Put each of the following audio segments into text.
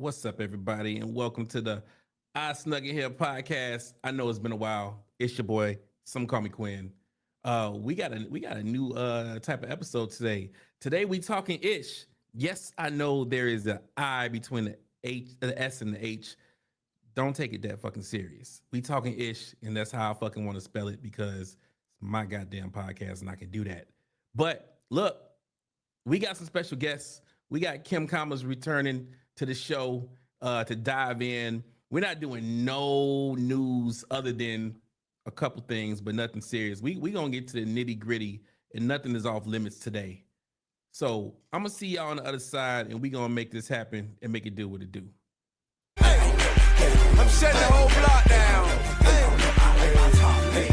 What's up, everybody, and welcome to the I Snug in Here podcast. I know it's been a while. It's your boy. Some call me Quinn. We got a new type of episode today. Today we talking ish. Yes, I know there is an I between the S and the H. Don't take it that fucking serious. We talking ish, and that's how I fucking want to spell it because it's my goddamn podcast and I can do that. But look, we got some special guests. We got Kim Kommas returning to the show to dive in. We're not doing no news other than a couple things, but nothing serious. We gonna get to the nitty gritty, and nothing is off limits today. So I'm gonna see y'all on the other side, and we gonna make this happen and make it do what it do. I'm shutting the whole block down. Here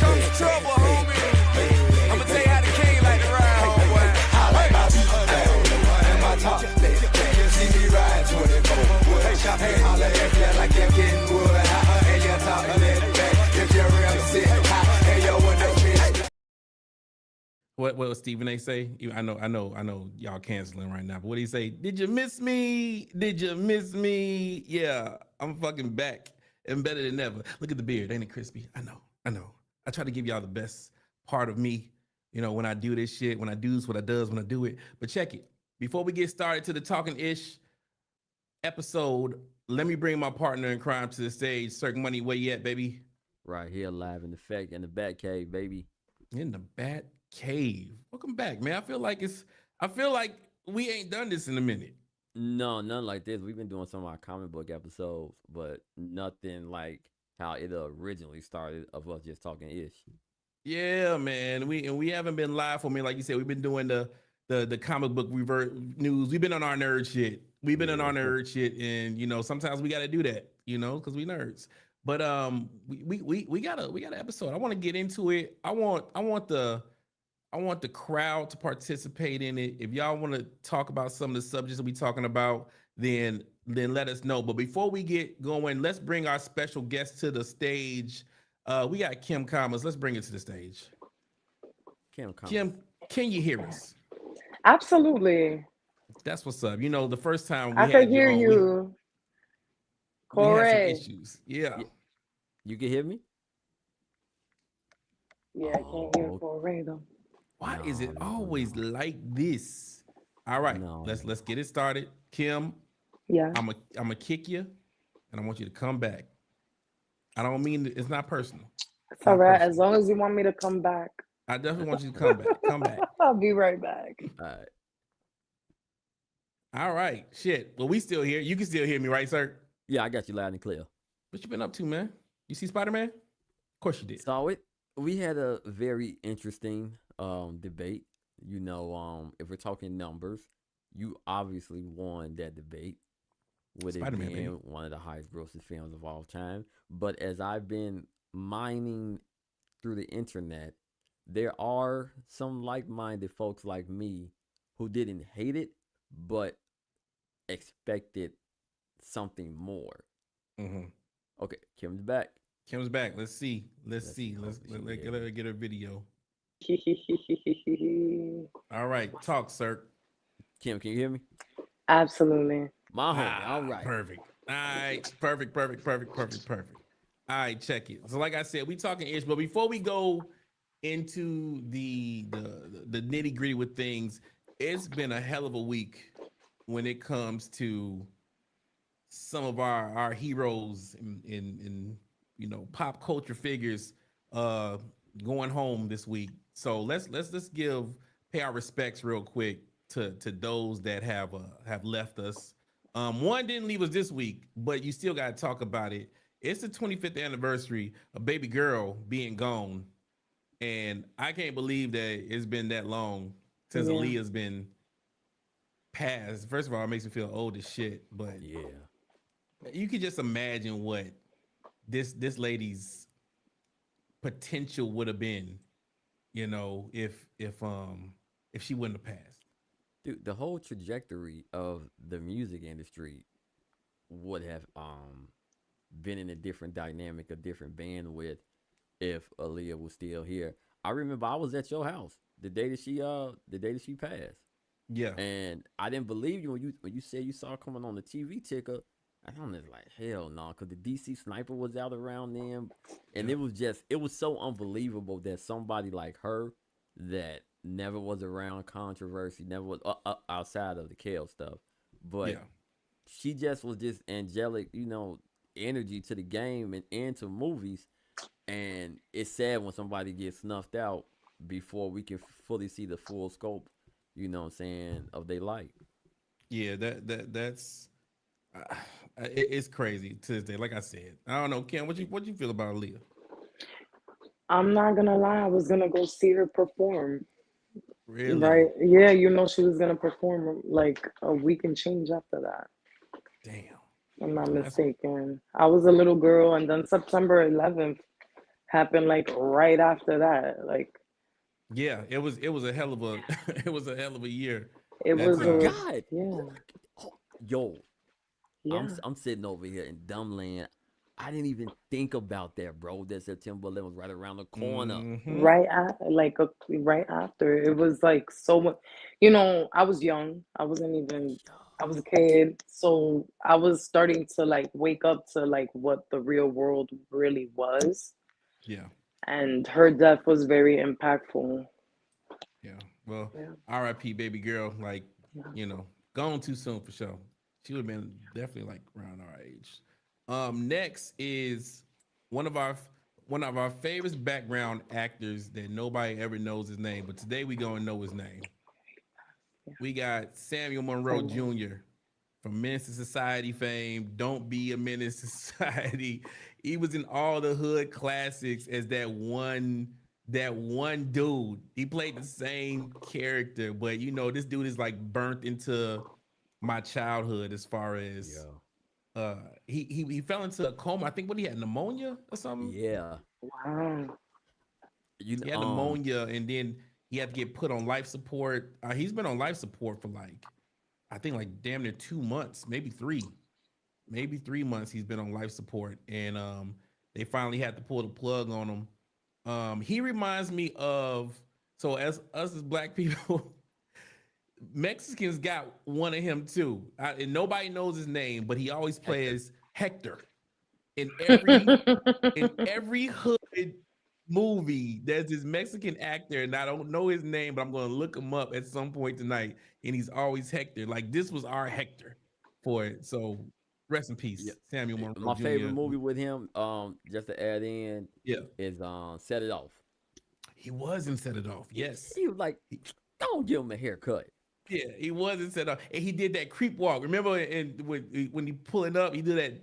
comes trouble, homie. I'ma tell you how the king like to ride, homeboy. I like my beat, and my top. You see me ride 24. Hey, holla if you like that getting wood. And you talk a little back. If you're real, sit high. And yo, when the bitch. What Stephen A say? I know y'all canceling right now, but what do you say? Did you miss me? Did you miss me? Yeah, I'm fucking back and better than ever. Look at the beard, ain't it crispy? I know. I try to give y'all the best part of me, when I do this shit, when I do what I does, when I do it. But check it. Before we get started to the Talking Ish episode, let me bring my partner in crime to the stage. Cirque Money, where you at, baby? Right here, live in effect in the Batcave, baby. In the Bat Cave. Welcome back, man. I feel like we ain't done this in a minute. No, nothing like this. We've been doing some of our comic book episodes, but nothing like how it originally started of us just talking ish. Yeah, man. We haven't been live for me, like you said. We've been doing the comic book revert news. We've been on our nerd shit. We've been on our nerd shit, and sometimes we got to do that, because we nerds. But we got an episode. I want to get into it. I want the crowd to participate in it. If y'all want to talk about some of the subjects that we talking about, then let us know. But before we get going, let's bring our special guest to the stage. We got Kim Kommas. Let's bring it to the stage. Kim, can you hear us? Absolutely. That's what's up. The first time we I had could hear on, you. we had some Correct. issues. Yeah. You can hear me? Yeah, I can't hear Corey though. Why is it No. always like this? All right, No. let's get it started. Kim, Yeah. I'm a kick you, and I want you to come back. I don't mean it's not personal. It's all Not right. personal. As long as you want me to come back. I definitely want you to come back. Come back. I'll be right back. All right. All right. Shit. Well, we still here. You can still hear me, right, sir? Yeah, I got you loud and clear. What you been up to, man? You see Spider-Man? Of course you did. Saw it. We had a very interesting debate. If we're talking numbers, you obviously won that debate with it Spider-Man, being baby. one of the highest grossing films of all time. But as I've been mining through the internet, there are some like-minded folks like me who didn't hate it, but expected something more. Mm-hmm. Okay, Kim's back. Kim's back. Let's see. Let's see. see. Let's Hope she let her get her video. Absolutely. All right. Talk, sir. Kim, can you hear me? All My homie. All right. Perfect. All right. Perfect. All right, check it. So like I said, we talking ish, but before we go into the nitty gritty with things, it's been a hell of a week when it comes to some of our heroes in pop culture figures going home this week. So let's pay our respects real quick to those that have left us. One didn't leave us this week, but you still got to talk about it. It's the 25th anniversary of baby girl being gone, and I can't believe that it's been that long since Yeah. Aaliyah's been passed. First of all, it makes me feel old as shit, but Yeah. you could just imagine what this lady's potential would have been, if she wouldn't have passed. Dude, the whole trajectory of the music industry would have been in a different dynamic, a different bandwidth if Aaliyah was still here. I remember I was at your house the day that she passed. Yeah. And I didn't believe you when you said you saw it coming on the TV ticker. And I'm just like, hell no, because the DC sniper was out around then, and Yeah. it was so unbelievable that somebody like her that never was around controversy, never was outside of the Kale stuff, but Yeah. she just was just angelic, energy to the game and to movies. And it's sad when somebody gets snuffed out before we can fully see the full scope, what I'm saying, of their life. Yeah. That's uh, it's crazy to this day. Like I said, I don't know, Ken. What you feel about Aaliyah? I'm not gonna lie, I was gonna go see her perform. Really? Right? Yeah, she was gonna perform like a week and change after that. Damn. I'm not That's mistaken. I was a little girl, and then September 11th happened like right after that. Like yeah. It was a hell of a it was a hell of a year. it Oh That's my was a God! yeah, Oh my! Oh, yo, I'm yeah. I'm sitting over here in Dumbland. I didn't even think about that, bro. That September 11th was right around the corner. Mm-hmm. Right at right after it was like so much. I was young. I wasn't even. I was a kid, so I was starting to like wake up to like what the real world really was, Yeah. and her death was very impactful. Yeah. Well, Yeah, R.I.P. baby girl. Like, yeah. you know, gone too soon for sure. She would have been definitely like around our age. Next is one of our one of our favorite background actors that nobody ever knows his name, but today we gonna know his name. We got Samuel Monroe Same. Jr. from Menace to Society fame. Don't be a menace to society. He was in all the hood classics as that one dude. He played the same character, but this dude is like burnt into my childhood as far as Yeah, uh he fell into a coma. I think what he had pneumonia or something. yeah. Wow. He had pneumonia and then he had to get put on life support. He's been on life support for like I think like damn near 2 months, maybe 3 months. He's been on life support, and they finally had to pull the plug on him. He reminds me of so as us as black people, Mexicans got one of him too, and nobody knows his name, but he always Hector. plays Hector in every hood movie. There's this Mexican actor, and I don't know his name, but I'm going to look him up at some point tonight. And he's always Hector. Like this was our Hector for it. So rest in Yeah. peace, Samuel Monroe My favorite Jr. movie with him, just to add in, Yeah, is Set It Off. he was in Set It Off. Yes, He was like, he, don't give him a haircut. yeah, he was in Set It Off, and he did that creep walk. Remember, and when he pulling up, he did that.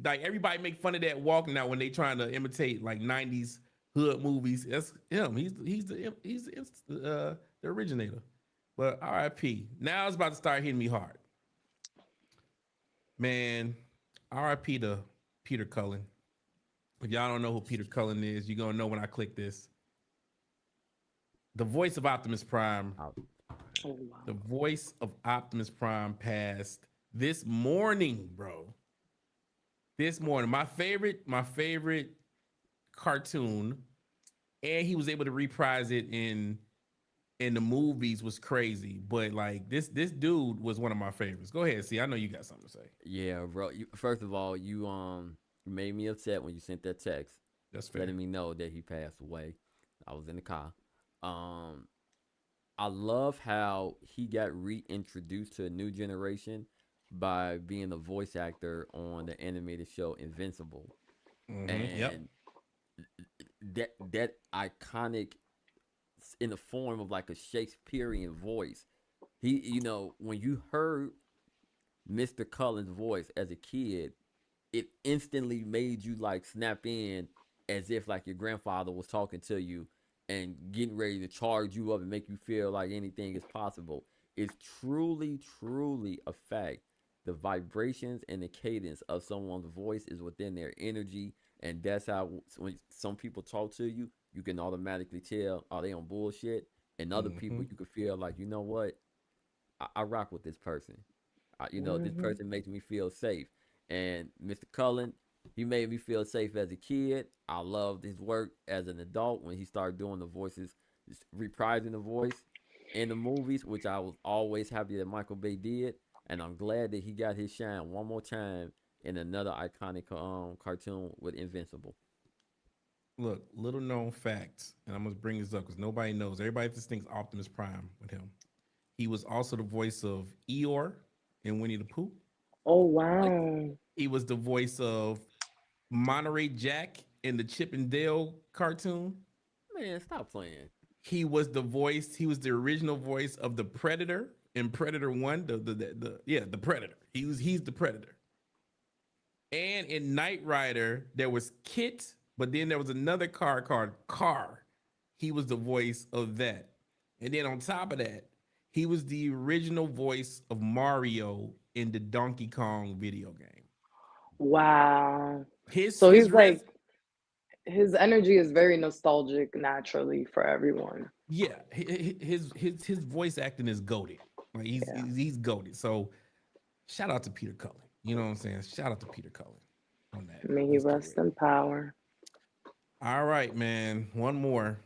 Like everybody make fun of that walk now when they trying to imitate like '90s hood movies. That's him. He's the originator. But R.I.P. Now it's about to start hitting me hard, man. R.I.P. to Peter Cullen. If y'all don't know who Peter Cullen is, you're gonna know when I click this. The voice of Optimus Prime. Oh, Oh The wow. voice of Optimus Prime passed this morning, bro. This morning. My favorite cartoon, and he was able to reprise it in the movies was crazy. But like this dude was one of my favorites. Go ahead, see. I know you got something to say. yeah, bro. First of all, you made me upset when you sent that text That's fair. letting me know that he passed away. I was in the car. Um, I love how he got reintroduced to a new generation by being a voice actor on the animated show Invincible, Yep. and that iconic in the form of like a Shakespearean voice. When you heard Mr. Cullen's voice as a kid, it instantly made you like snap in as if like your grandfather was talking to you and getting ready to charge you up and make you feel like anything is possible. It's truly, truly a fact. The vibrations and the cadence of someone's voice is within their energy, and that's how when some people talk to you, you can automatically tell are they on bullshit, and other people Hmm. you can feel like you know what, I rock with this person. This Hmm. person makes me feel safe. And Mr. Cullen, he made me feel safe as a kid. I loved his work as an adult when he started doing the voices, reprising the voice. in the movies, which I was always happy that Michael Bay did, and I'm glad that he got his shine one more time in another iconic cartoon with Invincible. Look, little known facts, and I'm gonna bring this up because nobody knows. Everybody just thinks Optimus Prime with him. He was also the voice of Eeyore in Winnie the Pooh. Oh What? wow. He was the voice of Monterey Jack in the Chip and Dale cartoon. Man, stop playing. He was the voice. He was the original voice of the Predator in Predator One. The Predator. He's the Predator. And in Knight Rider, there was Kit, but then there was another car called Car. He was the voice of that. And then on top of that, he was the original voice of Mario in the Donkey Kong video game. Wow. His So his he's like res his energy is very nostalgic naturally for everyone. yeah, his voice acting is goaded. Like Yeah. he's goaded. So shout out to Peter Cullen. You know what I'm saying? Shout out to Peter Cullen on that. May he Let's get rest ready. in power. All right, man. One more.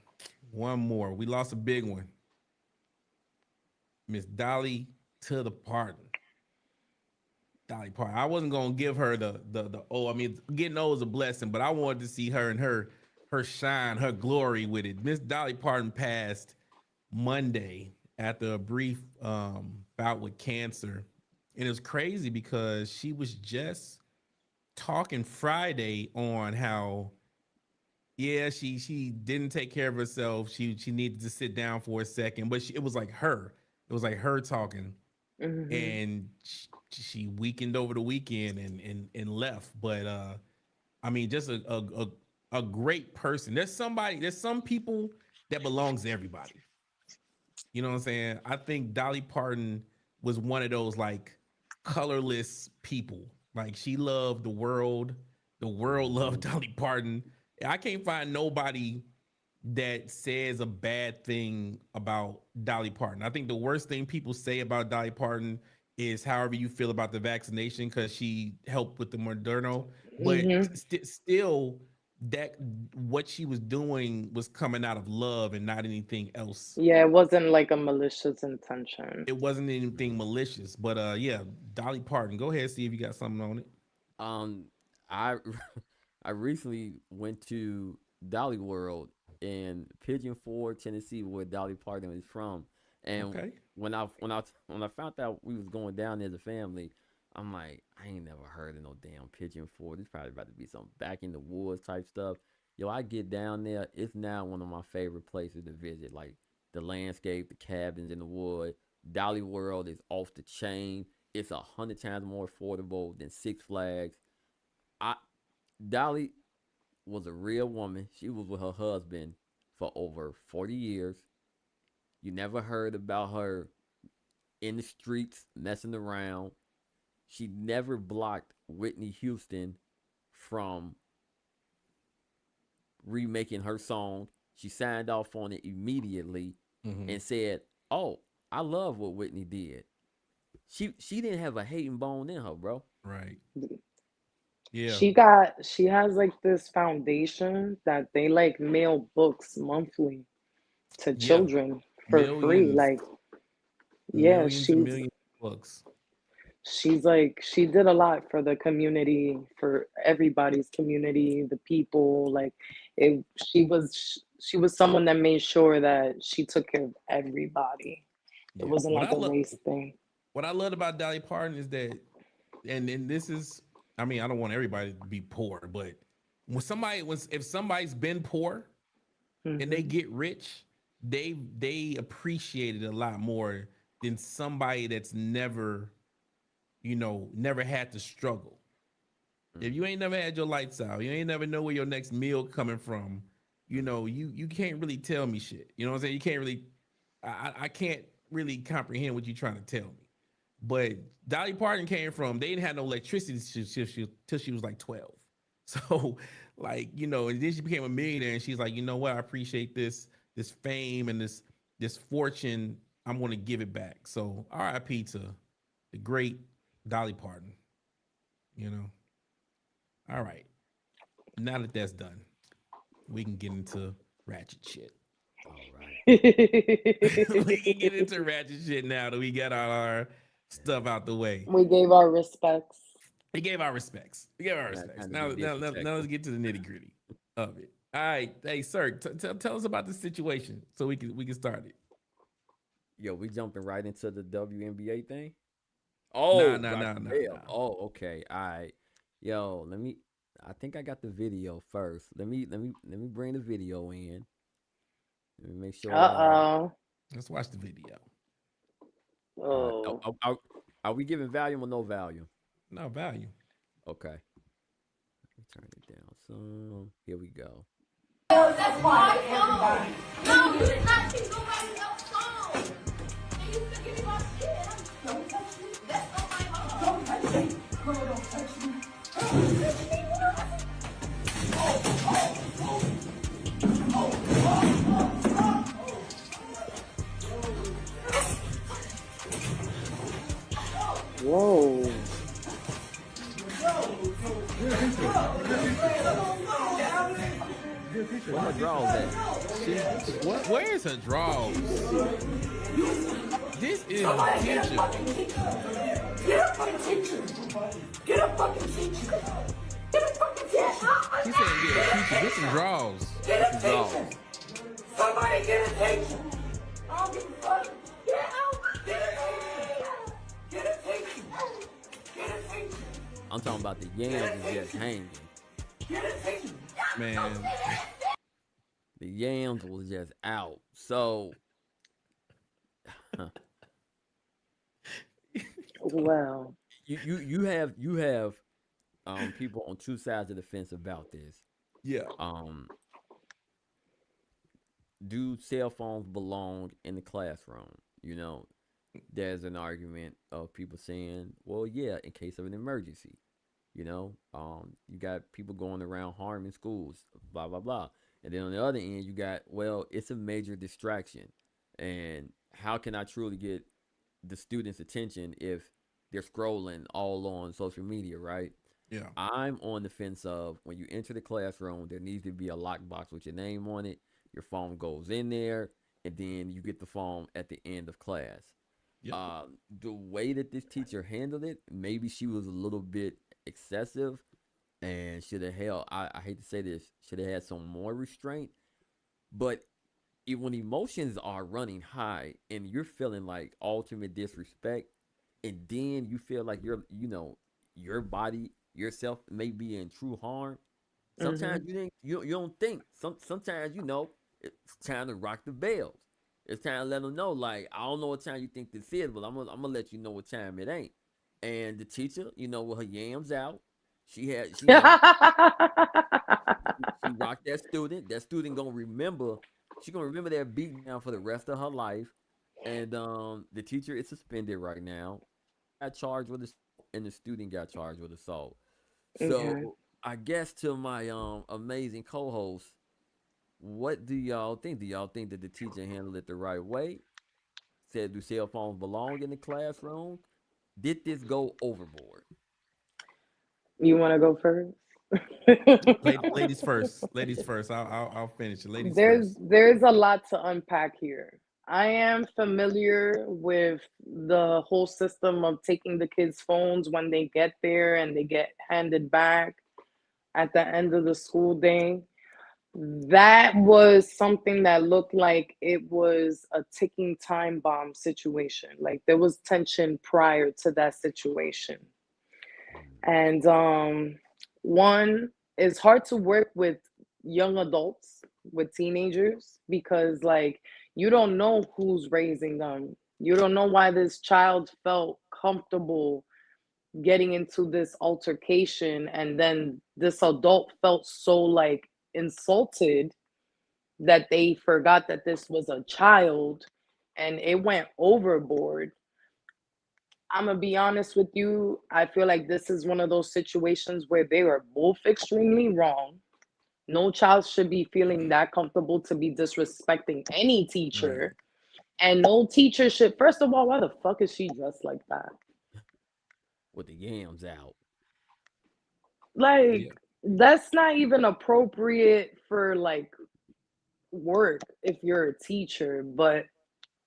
One more. We lost a big one. Miss Dolly to the pardon. Dolly Parton. I wasn't gonna give her the oh, I mean, getting old is a blessing, but I wanted to see her and her shine, her glory with it. Miss Dolly Parton passed Monday after a brief bout with cancer. And it was crazy because she was just talking Friday on how yeah, she didn't take care of herself. She needed to sit down for a second, but it was like her. It was like her talking, Hmm. and she weakened over the weekend and left. But I mean, just a great person. There's some people that belongs to everybody. You know what I'm saying? I think Dolly Parton was one of those like colorless people. Like she loved the world. The world loved Dolly Parton. I can't find nobody that says a bad thing about Dolly Parton. I think the worst thing people say about Dolly Parton is however you feel about the vaccination because she helped with the Moderno, but Hmm. still that what she was doing was coming out of love and not anything else. Yeah, it wasn't like a malicious intention. It wasn't anything malicious, but yeah, Dolly Parton. Go ahead, see if you got something on it. Um, I I recently went to Dolly World in Pigeon Forge, Tennessee, where Dolly Parton is from. And Okay. when I found out we was going down there as a family, I'm like, I ain't never heard of no damn Pigeon Forge. It's probably about to be some back in the woods type stuff. Yo, I get down there. It's now one of my favorite places to visit. Like the landscape, the cabins in the wood. Dolly World is off the chain. It's 100 times more affordable than Six Flags. I Dolly was a real woman. She was with her husband for over 40 years. You never heard about her in the streets messing around. She never blocked Whitney Houston from remaking her song. She signed off on it immediately Mm-hmm. and said, "Oh, I love what Whitney did." She didn't have a hating bone in her, bro. Right. Yeah. She has like this foundation that they like mail books monthly to Yeah. children for free. Millions, Like, yeah, millions and millions of books. she's like she did a lot for the community, for everybody's community, the people. Like, it she was someone that made sure that she took care of everybody. It Yeah. wasn't like a race thing. What I loved about Dolly Parton is that, and this is, I mean, I don't want everybody to be poor, but if somebody's been poor and they Hmm. get rich, they appreciate it a lot more than somebody that's never, never had to struggle. If you ain't never had your lights out, you ain't never know where your next meal coming from, you can't really tell me shit. You know what I'm saying? You can't really, I can't really comprehend what you're trying to tell me. But Dolly Parton came from, they didn't have no electricity till she was like 12. So, like, and then she became a millionaire and she's like, you know what? I appreciate this fame and this fortune. I'm gonna give it back. So RIP to the great Dolly Parton, you know. All right. Now that that's done, we can get into ratchet shit. All right. We can get into ratchet shit now that we got all our stuff out the way. We gave our respects. We gave our respects. We gave our Now respects. time to Now, get now, now, now let's disrespectful. get to the nitty gritty of it. All right, hey, sir, tell us about the situation so we can start it. Yo, we jumping right into the WNBA thing. Nah, Oh, nah, Roger nah, nah, Bell. nah. Oh, okay. All right. Yo, let me. I think I got the video first. Let me bring the video in. Let me make sure. Uh-oh. Let's watch the video. All right. Oh. Are we giving volume or no volume? No value. Okay. Let me turn it down. So here we go. That's my phone. No, you did not take nobody else's phone. And you still give me my shit. Don't touch me. That's not my phone. Don't touch me. Girl, don't touch me. Don't touch me. Whoa. Where her draws at? Where's her draws? This is attention. Get a fucking teacher. Get a fucking teacher. Get a fucking teacher. She said, "Yeah, teacher, get some draws." Get a Draws. teacher. Somebody get a teacher. I don't give a fuck. Get out. Get a teacher. Get a teacher. Get a teacher. I'm talking about the yams is just hanging. Get a teacher. Man, The yams was just out. So Wow. you have people on two sides of the fence about this. yeah, Um, do cell phones belong in the classroom? You know, there's an argument of people saying, well, yeah, in case of an emergency. You got people going around harming schools, blah blah blah. And then on the other end, you got, well, it's a major distraction. And how can I truly get the students' attention if they're scrolling all on social media, right? yeah, I'm on the fence of when you enter the classroom, there needs to be a lockbox with your name on it. Your phone goes in there, and then you get the phone at the end of class. yep. The way that this teacher handled it, maybe she was a little bit excessive and should have held, I hate to say this, should have had some more restraint. But when emotions are running high and you're feeling like ultimate disrespect, and then you feel like your body, yourself may be in true harm. Sometimes Mm-hmm. you don't think. Sometimes it's time to rock the bells. It's time to let them know. Like, I don't know what time you think this is, but I'm gonna let you know what time it ain't. And the teacher, with her yams out, she rocked that student. That student gonna remember. She gonna remember that beat down for the rest of her life. And the teacher is suspended right now. Got charged with assault, and the student got charged with assault. Okay. So I guess to my amazing co-host, what do y'all think? Do y'all think that the teacher handled it the right way? Said, do cell phones belong in the classroom? Did this go overboard? You want to go first? Ladies first. Ladies first. I'll finish it. Ladies there's first. there's a lot to unpack here. I am familiar with the whole system of taking the kids' phones when they get there and they get handed back at the end of the school day. That was something that looked like it was a ticking time bomb situation. Like there was tension prior to that situation. And one, it's hard to work with young adults, with teenagers, because like you don't know who's raising them. You don't know why this child felt comfortable getting into this altercation, and then this adult felt so like insulted that they forgot that this was a child and it went overboard. I'm gonna be honest with you. I feel like this is one of those situations where they are both extremely wrong. No child should be feeling that comfortable to be disrespecting any Right. teacher. And no teacher should, first of all, why the fuck is she dressed like that? With the yams out. Like, Yeah. that's not even appropriate for like work if you're a teacher, but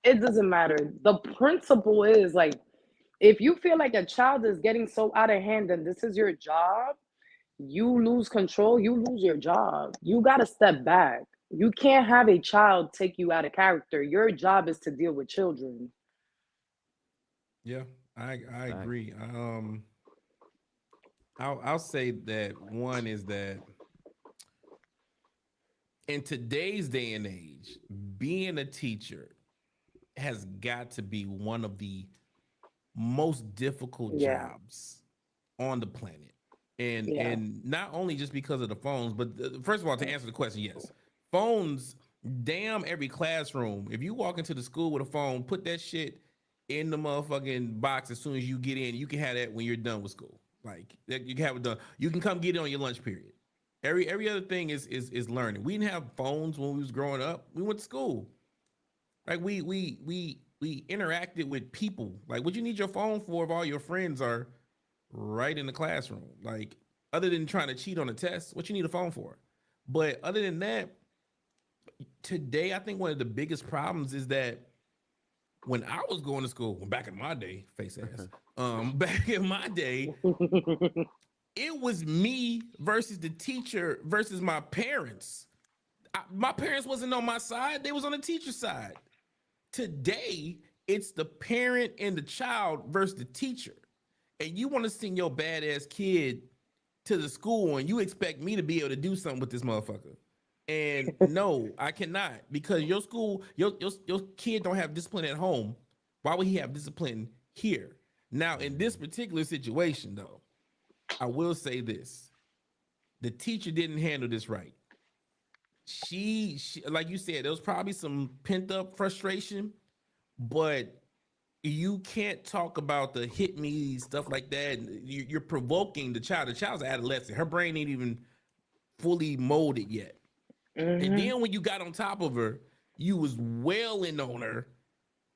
it doesn't matter. The principle is like, if you feel like a child is getting so out of hand and this is your job, you lose control, you lose your job. You got to step back. You can't have a child take you out of character. Your job is to deal with children. Yeah, I Fact. agree. I'll say that one is that in today's day and age, being a teacher has got to be one of the most difficult Yeah, jobs on the planet. And yeah. not only just because of the phones, but first of all, to answer the question, yes, phones. Damn every classroom. If you walk into the school with a phone, put that shit in the motherfucking box as soon as you get in. You can have that when you're done with school. Like you can have it done. You can come get it on your lunch period. Every other thing is learning. We didn't have phones when we was growing up. We went to school. Like we interacted with people. Like what you need your phone for if all your friends are right in the classroom. Like other than trying to cheat on a test, what you need a phone for? But other than that, today I think one of the biggest problems is that when I was going to school, back in my day, face ass, back in my day, it was me versus the teacher versus my parents. My parents wasn't on my side; they was on the teacher's side. Today, it's the parent and the child versus the teacher. And you want to send your badass kid to the school and you expect me to be able to do something with this motherfucker. And no, I cannot because your school, your kid don't have discipline at home. Why would he have discipline here? Now, in this particular situation, though, I will say this. The teacher didn't handle this right. She like you said, there was probably some pent up frustration, but you can't talk about the hit me stuff like that. You're provoking the child. The child's an adolescent. Her brain ain't even fully molded yet. And Hmm. then when you got on top of her, you was wailing on her.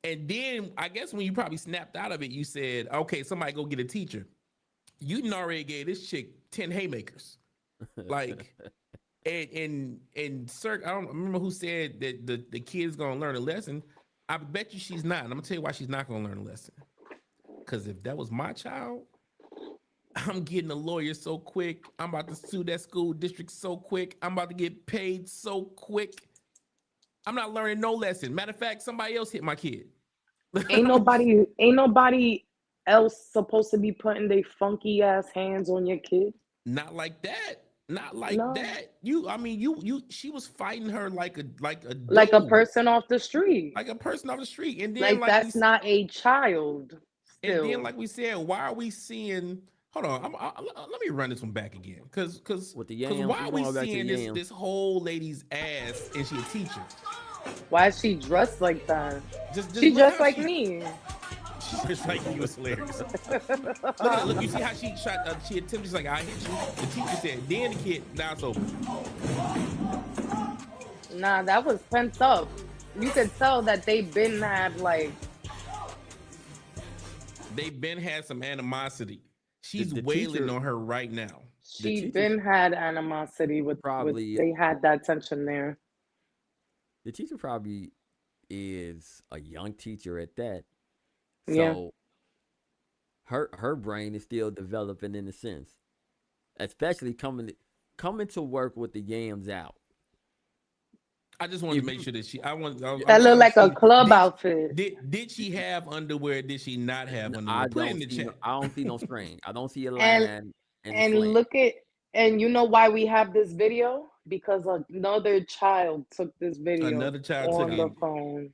And then I guess when you probably snapped out of it, you said, "Okay, somebody go get a teacher." You done already gave this chick 10 haymakers. Like, and sir, I don't remember who said that the kid's gonna learn a lesson. I bet you she's not. And I'm gonna tell you why she's not gonna learn a lesson. Because if that was my child, I'm getting a lawyer so quick. I'm about to sue that school district so quick. I'm about to get paid so quick. I'm not learning no lesson. Matter of fact, somebody else hit my kid. Ain't nobody else supposed to be putting their funky ass hands on your kid. Not like that. Not like No, that. I mean, she was fighting her like a like a dude, person off the street. like a person off the street. Like that's not a child. And then, Still, like we said, why are we seeing? Hold on, let me run this one back again, With the cause yams, why we are we going back to the seeing this yams. this whole lady's ass and she a teacher? why is she dressed like that? Just She look dressed how like she me. she's just like you was hilarious. Look at it. Look, you see how she shot? She attempted. She's like, I hit you. The teacher said. Then the kid. Now it's over. Nah, that was pent up. You could tell that they been had like They've been had some animosity. The, She's the wailing teacher, on her right now. the she teacher been had animosity with probably, they had that tension there. the teacher probably is a young teacher at that. Yeah. So her brain is still developing in a sense, especially coming to work with the yams out. I just wanted to If make you, sure that I'm That look trying to like a see club did outfit. did she have underwear? Did she not have underwear? I Put it don't in the see no, chat. I don't see no string. I don't see a And line in the and slant. look at and you know why we have this video? Because another child took this video Another child took on Now, the it. phone.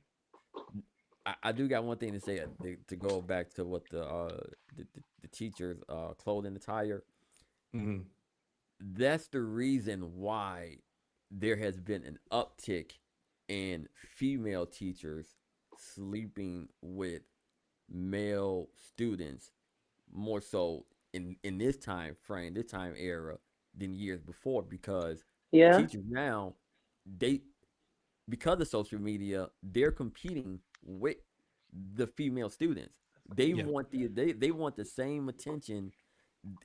I do got one thing to say to go back to what the teachers clothing attire. Mhm. That's the reason why there has been an uptick in female teachers sleeping with male students more so in this time frame, this time era than years before because Yeah. teachers now they because of social media they're competing with the female students. They Yeah. want they want the same attention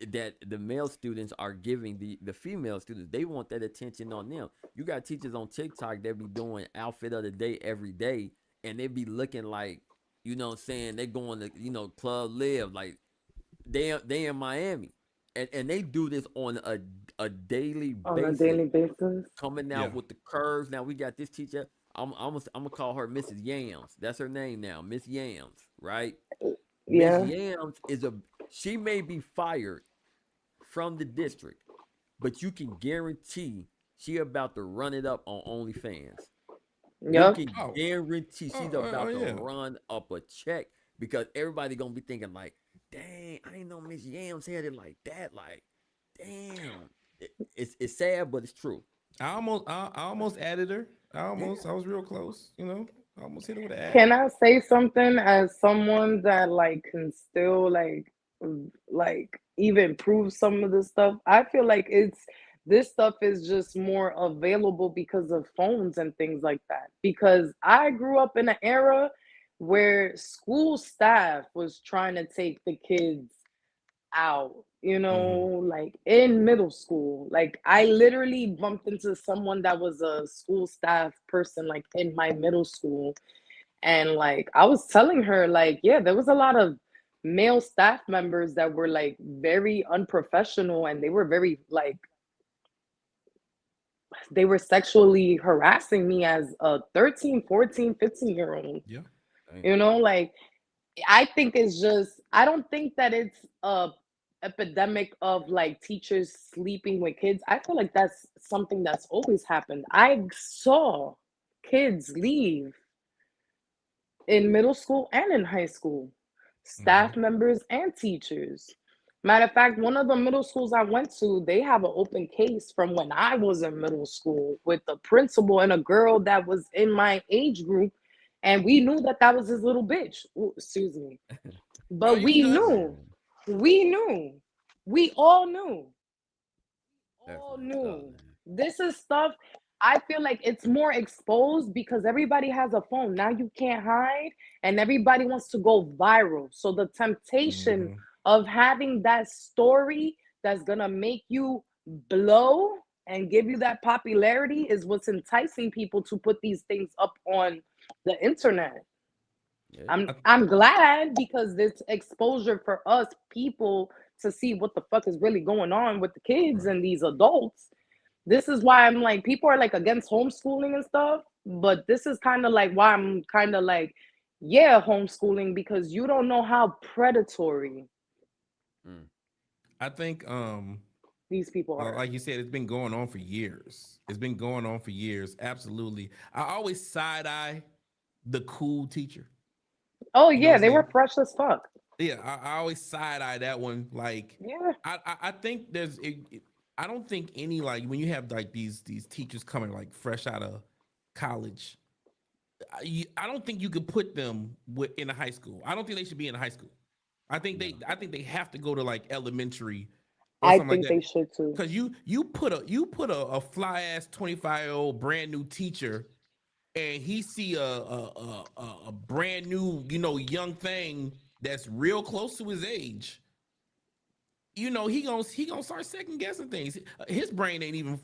that the male students are giving the female students. They want that attention on them. You got teachers on TikTok that be doing outfit of the day every day, and they be looking like, you know what I'm saying, they going to, Club Live, like they in Miami. And they do this on a daily On a basis, daily basis. coming Yeah. out with the curves. Now we got this teacher. I'm gonna call her Mrs. Yams. That's her name now, Miss Yams, right? Miss Yeah. Yams she may be fired from the district, but you can guarantee she about to run it up on OnlyFans. You Yep. can Oh. guarantee she's about to Yeah. run up a check because everybody gonna be thinking like, dang, I didn't know Miss Yams had it like that. Like, damn. It's sad, but it's true. I almost added her. I was real close. I almost hit her with an ad. Can I say something as someone that like can still like even prove some of this stuff? I feel like this stuff is just more available because of phones and things like that. Because I grew up in an era where school staff was trying to take the kids out, Hmm. like in middle school. Like I literally bumped into someone that was a school staff person like in my middle school, and like I was telling her like, yeah, there was a lot of male staff members that were like very unprofessional, and they were very like they were sexually harassing me as a 13, 14, 15-year old. Yeah. Damn. Like I think it's just I don't think that it's a epidemic of like teachers sleeping with kids. I feel like that's something that's always happened. I saw kids leave in middle school and in high school, Hmm. staff members and teachers. Matter of fact, one of the middle schools I went to, they have an open case from when I was in middle school with the principal and a girl that was in my age group. And we knew that that was his little bitch. Ooh, excuse me. Oh, But you good? we knew, we all knew, That's all messed up, knew. man. This is stuff I feel like it's more exposed because everybody has a phone. Now you can't hide and everybody wants to go viral. So the temptation Hmm. of having that story that's going to make you blow and give you that popularity is what's enticing people to put these things up on the internet. Yeah. I'm glad because this exposure for us people to see what the fuck is really going on with the kids Right. and these adults. This is why I'm like people are like against homeschooling and stuff, but this is kind of like why I'm kind of like yeah, homeschooling because you don't know how predatory Mm. I think these people are. like you said, it's been going on for years. It's been going on for years. Absolutely. I always side eye the cool teacher. Oh You know what yeah, I'm they were saying? fresh as fuck. Yeah, I always side eye that one. Like, Yeah. I think I don't think any like when you have like these teachers coming like fresh out of college. I don't think you could put them in a high school. I don't think they should be in a high school. No. I think they have to go to like elementary or I something like think that. they should too. Cause you put a fly ass 25-year-old brand new teacher and he see a brand new young thing that's real close to his age. He gonna start second guessing things. His brain ain't even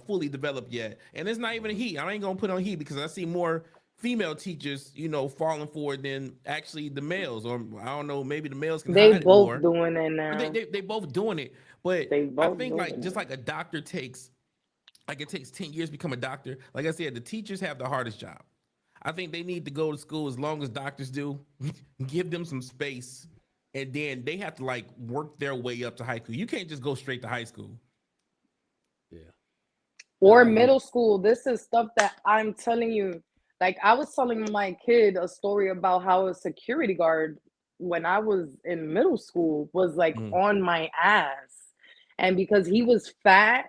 fully developed yet, and it's not even a Mhm. he. I ain't gonna put on he because I see more female teachers falling for it than actually the males, or I don't know, maybe the males can They hide it both more, doing it but they now. they, they both doing it. But They I both think like doing just it. like a doctor takes like it takes 10 years to become a doctor. Like I said, the teachers have the hardest job. I think they need to go to school as long as doctors do. Give them some space, and then they have to like work their way up to high school. You can't just go straight to high school. Yeah. No, Or I agree. middle school. This is stuff that I'm telling you. Like I was telling my kid a story about how a security guard when I was in middle school was like Mm. on my ass. And because he was fat,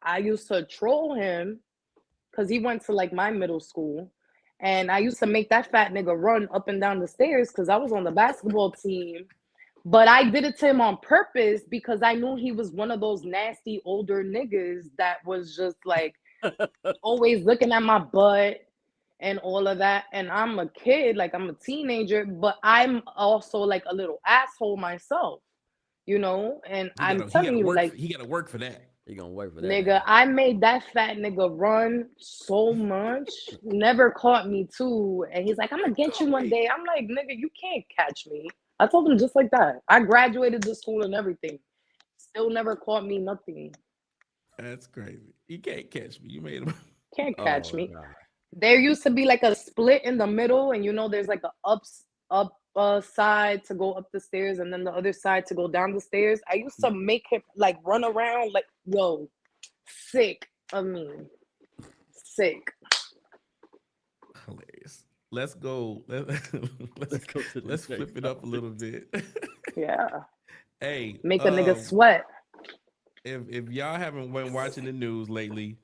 I used to troll him because he went to like my middle school. And I used to make that fat nigga run up and down the stairs because I was on the basketball team. But I did it to him on purpose because I knew he was one of those nasty older niggas that was just like always looking at my butt and all of that. And I'm a kid, like I'm a teenager, but I'm also like a little asshole myself. you know. And He I'm gotta he telling gotta you, work. like, He gotta work for that. He gonna work for that nigga, ass. I made that fat nigga run so much. Never caught me too. And he's like, I'm gonna get you one Wait, day. I'm like, nigga, you can't catch me. I told him just like that. I graduated the school and everything. Still never caught me nothing. that's crazy. You can't catch me. You made him. Can't catch Oh me. god. There used to be like a split in the middle, and you know, there's like a up side to go up the stairs, and then the other side to go down the stairs. I used to make him like run around like, yo, sick of me, sick. Hilarious. Let's go. Let's Let's go to the let's next flip it up a topic. little bit. Yeah, Hey, make a nigga sweat. if y'all haven't been watching the news lately,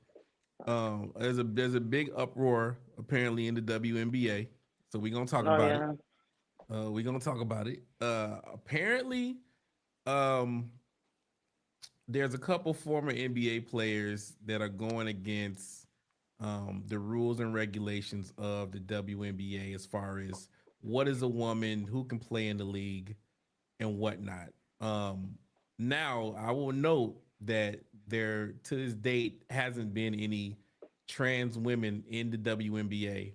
there's a big uproar apparently in the WNBA. So we're gonna talk Oh about it. yeah. We're gonna talk about it. Apparently, um, there's a couple former NBA players that are going against the rules and regulations of the WNBA as far as what is a woman, who can play in the league, and whatnot. Um, Now, I will note that there to this date hasn't been any trans women in the WNBA,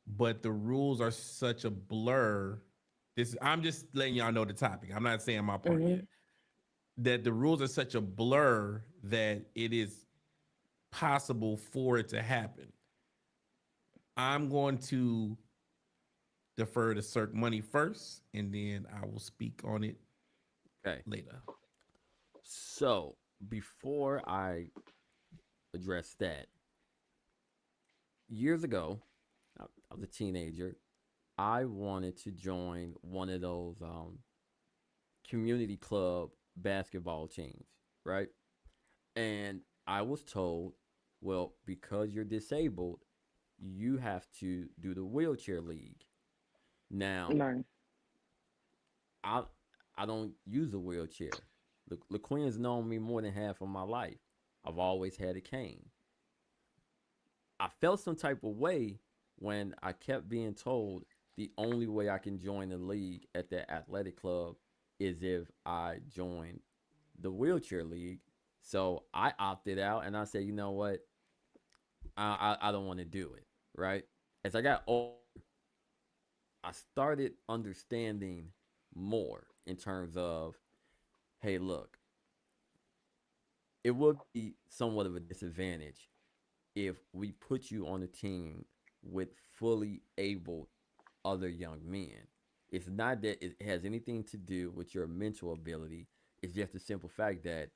but the rules are such a blur. This I'm just letting y'all know the topic. I'm not saying my part Hmm. yet. That the rules are such a blur that it is possible for it to happen. I'm going to defer to Cirque Money first, and then I will speak on it Okay. later. So before I address that, years ago, I was a teenager. I wanted to join one of those community club basketball teams, right? And I was told, well, because you're disabled, you have to do the wheelchair league. Now, Man. I I don't use a wheelchair. LaQuinn's known me more than half of my life. I've always had a cane. I felt some type of way when I kept being told the only way I can join the league at that athletic club is if I join the wheelchair league. So I opted out and I said, you know what? I don't want to do it. Right. As I got older, I started understanding more in terms of, hey, look, it would be somewhat of a disadvantage if we put you on a team with fully able other young men. It's not that it has anything to do with your mental ability. It's just the simple fact that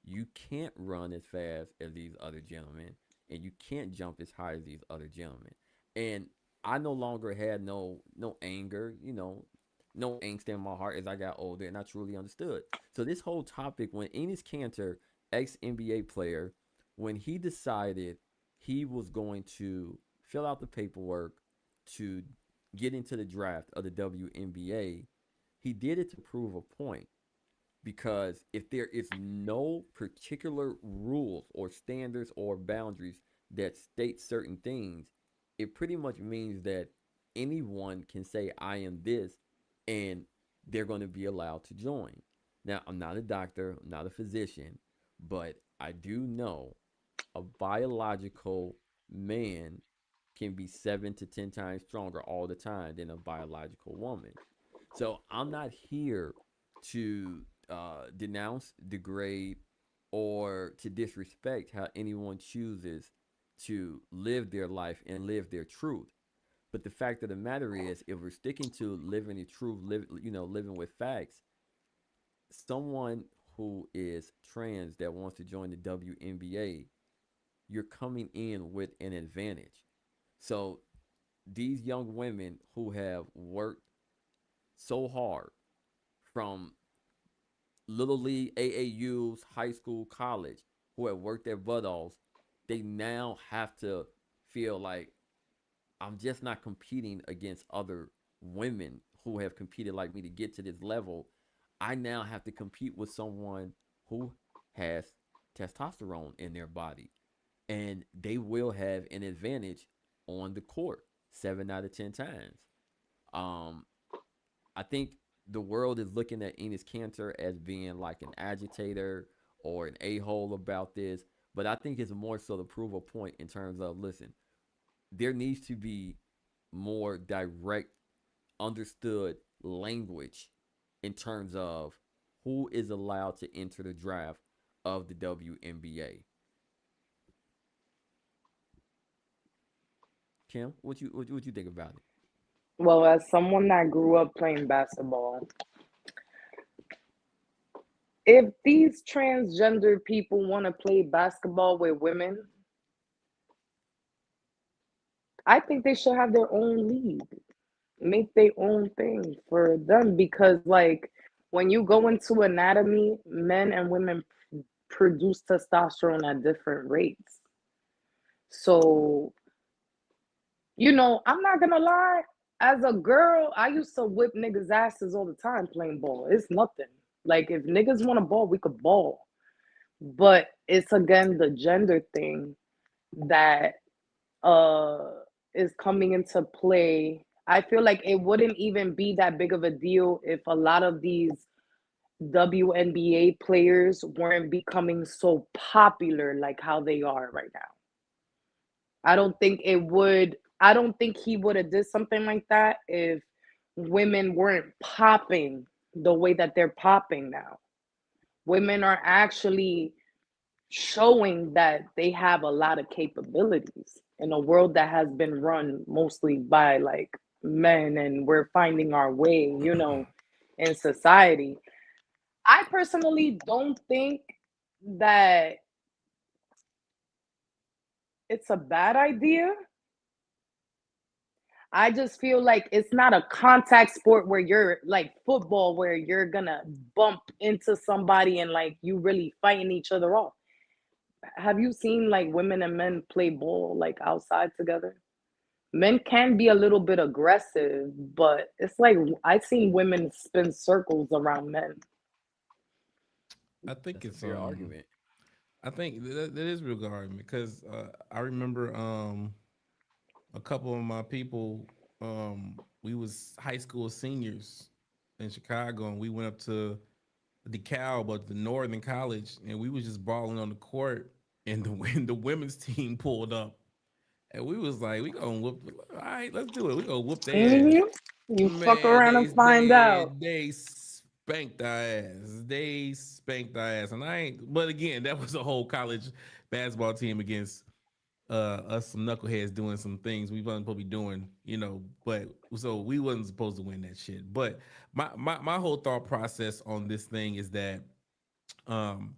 you can't run as fast as these other gentlemen and you can't jump as high as these other gentlemen. And I no longer had no anger, no angst in my heart as I got older and I truly understood. So this whole topic when Enes Kanter, ex NBA player, when he decided he was going to fill out the paperwork to get into the draft of the WNBA, he did it to prove a point. Because if there is no particular rules or standards or boundaries that state certain things, it pretty much means that anyone can say, I am this, and they're going to be allowed to join. Now, I'm not a doctor, I'm not a physician, but I do know a biological man can be 7 to 10 times stronger all the time than a biological woman. So I'm not here to denounce, degrade, or to disrespect how anyone chooses to live their life and live their truth. But the fact of the matter is, if we're sticking to living the truth, living with facts, someone who is trans that wants to join the WNBA, you're coming in with an advantage. So these young women who have worked so hard from little league, AAUs, high school, college, who have worked their butt off, they now have to feel like I'm just not competing against other women who have competed like me to get to this level. I now have to compete with someone who has testosterone in their body, and they will have an advantage on the court 7 out of 10 times. Um, I think the world is looking at Enos Cantor as being like an agitator or an a-hole about this, but I think it's more so to prove a point in terms of, listen, there needs to be more direct, understood language in terms of who is allowed to enter the draft of the WNBA. Kim, what you think about it? Well, as someone that grew up playing basketball, if these transgender people want to play basketball with women, I think they should have their own league, make their own thing for them because, like, when you go into anatomy, men and women produce testosterone at different rates. So, I'm not gonna lie. As a girl, I used to whip niggas' asses all the time playing ball. It's nothing. Like, if niggas want to ball, we could ball. But it's again the gender thing that uh is coming into play. I feel like it wouldn't even be that big of a deal if a lot of these WNBA players weren't becoming so popular like how they are right now. I don't think he would have did something like that if women weren't popping the way that they're popping now. Women are actually showing that they have a lot of capabilities in a world that has been run mostly by like men, and we're finding our way, in society. I personally don't think that it's a bad idea. I just feel like it's not a contact sport where you're like football, where you're gonna bump into somebody and like you really fighting each other off. Have you seen like women and men play ball like outside together? Men can be a little bit aggressive, but it's like I've seen women spin circles around men. I think That's a it's fair argument. I think that is real good argument because I remember a couple of my people we was high school seniors in Chicago and we went up to DeKalb, but the Northern College, and we was just balling on the court, and the when the women's team pulled up, and we was like, we gonna whoop. All right, let's do it. We gonna whoop their ass. Hmm. You fuck Man, around and find out. they spanked our ass. They spanked our ass, and I ain't. But again, that was a whole college basketball team against us some knuckleheads doing some things we wasn't supposed to be doing, but so we wasn't supposed to win that shit. But my whole thought process on this thing is that um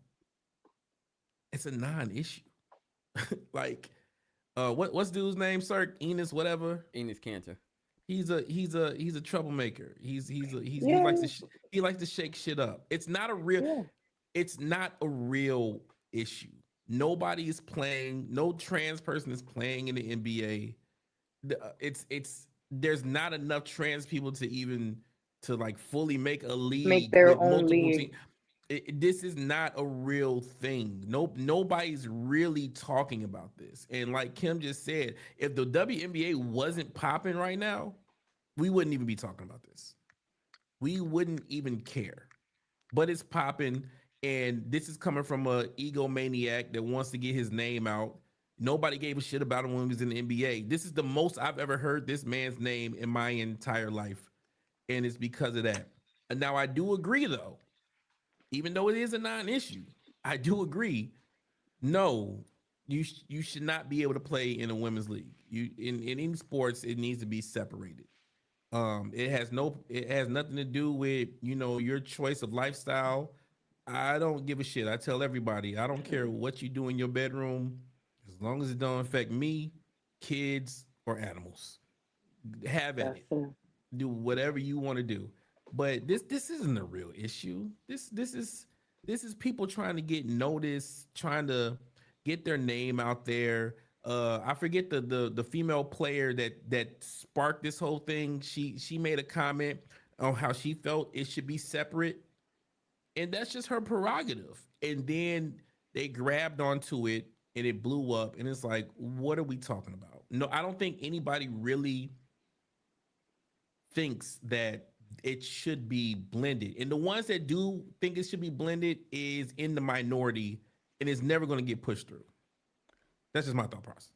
it's a non-issue. Like what's dude's name, sir? Enos, whatever. Enos Cantor. He's a troublemaker. He likes to Yeah, he likes to shake shit up. yeah. It's not a real issue. Nobody is playing. No trans person is playing in the NBA. It's there's not enough trans people to even to like fully make a Make league their with own multiple league. teams. This is not a real thing. Nobody's really talking about this. And like Kim just said, if the WNBA wasn't popping right now, we wouldn't even be talking about this. We wouldn't even care. But it's popping, and this is coming from a egomaniac that wants to get his name out. Nobody gave a shit about him when he was in the NBA. This is the most I've ever heard this man's name in my entire life, and it's because of that. And now I do agree, though, even though it is a non-issue, I do agree. No, you should not be able to play in a women's league. You in any sports, it needs to be separated. It has nothing to do with your choice of lifestyle. I don't give a shit. I tell everybody, I don't care what you do in your bedroom, as long as it don't affect me, kids, or animals. Have at That's it. it. Do whatever you want to do. But this isn't a real issue. This is people trying to get noticed, trying to get their name out there. I forget the female player that sparked this whole thing. She made a comment on how she felt it should be separate, and that's just her prerogative. And then they grabbed onto it and it blew up, and it's like, what are we talking about? No, I don't think anybody really thinks that it should be blended. And the ones that do think it should be blended is in the minority and is never going to get pushed through. That's just my thought process.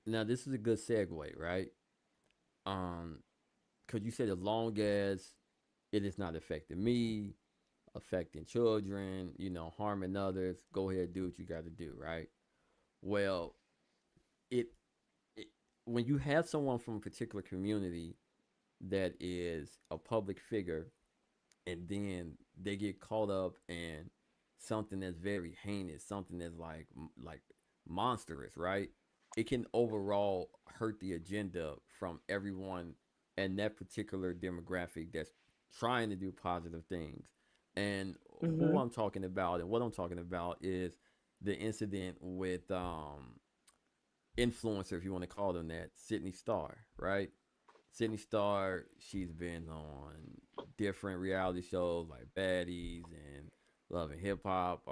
Now this is a good segue, right? Um, because you said as long as it is not affecting me, affecting children, harming others, go ahead, do what you got to do, right? Well, it, it when you have someone from a particular community that is a public figure, and then they get caught up in something that's very heinous, something that's like monstrous, right? It can overall hurt the agenda from everyone in that particular demographic that's trying to do positive things. And who Mhm. I'm talking about and what I'm talking about is the incident with influencer, if you want to call them that, Sydney Star, right? Sydney Star, she's been on different reality shows like Baddies and Love and Hip Hop.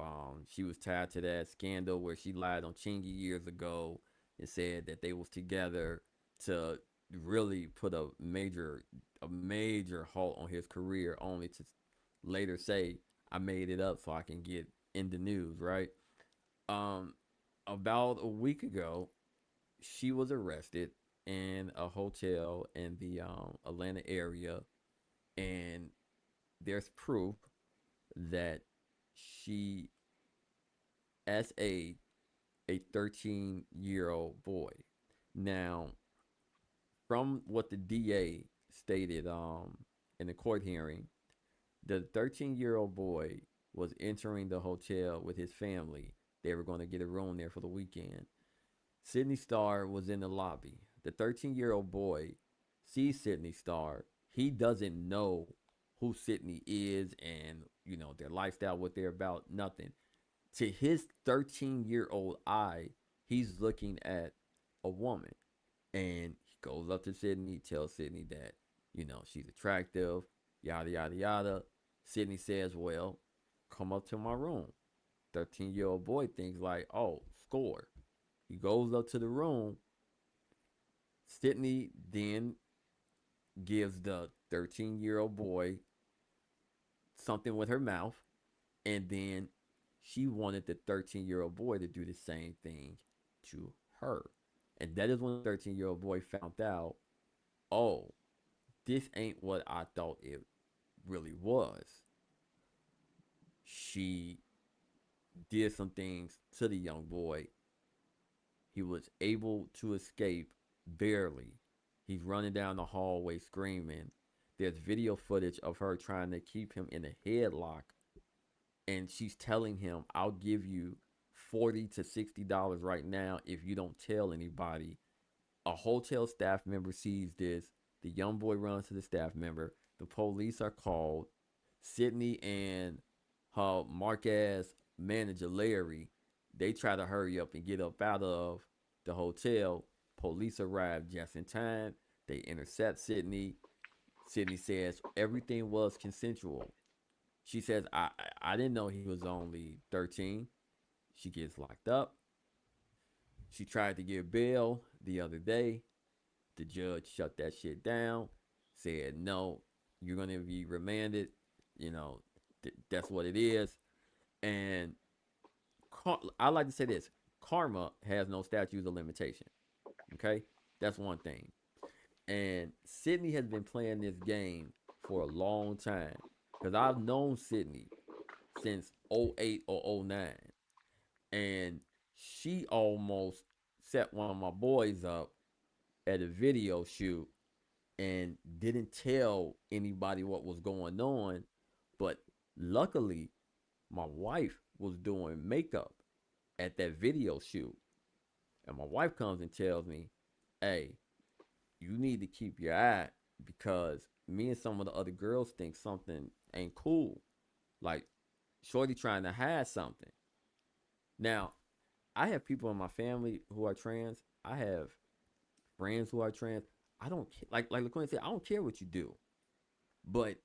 She was tied to that scandal where she lied on Chingy years ago and said that they was together to really put a major halt on his career, only to later say, "I made it up so I can get in the news." Right? Um, about a week ago, she was arrested in a hotel in the Atlanta area, and there's proof that she a 13-year-old boy. Now, from what the DA stated in the court hearing, the 13-year-old boy was entering the hotel with his family. They were going to get a room there for the weekend. Sydney Star was in the lobby. The 13-year-old boy sees Sydney Star. He doesn't know who Sydney is and, their lifestyle, what they're about, nothing. To his 13-year-old eye, he's looking at a woman. And he goes up to Sydney, tells Sydney that, she's attractive, yada, yada, yada. Sydney says, well, come up to my room. 13-year-old boy thinks like, oh, score. He goes up to the room. Sydney then gives the 13-year-old boy something with her mouth, and then she wanted the 13-year-old boy to do the same thing to her. And that is when the 13-year-old boy found out, oh, this ain't what I thought it really was. She did some things to the young boy. He was able to escape barely. He's running down the hallway screaming. There's video footage of her trying to keep him in a headlock, and she's telling him, I'll give you $40 to $60 right now if you don't tell anybody. A hotel staff member sees this. The young boy runs to the staff member. The police are called. Sydney and her mark ass manager Larry, they try to hurry up and get up out of the hotel. Police arrive just in time. They intercept Sydney. Sydney says everything was consensual. She says, I didn't know he was only 13. She gets locked up. She tried to get bail the other day. The judge shut that shit down, said, no, you're going to be remanded. You know, that's what it is. And I like to say this: karma has no statutes of limitation. Okay, that's one thing. And Sydney has been playing this game for a long time because I've known Sydney since '08 or '09, and she almost set one of my boys up at a video shoot and didn't tell anybody what was going on. But luckily, my wife was doing makeup at that video shoot. And my wife comes and tells me, hey, you need to keep your eye because me and some of the other girls think something ain't cool. Like, Shorty trying to hide something. Now, I have people in my family who are trans. I have friends who are trans. I don't care. Like LaQuinn said, I don't care what you do. But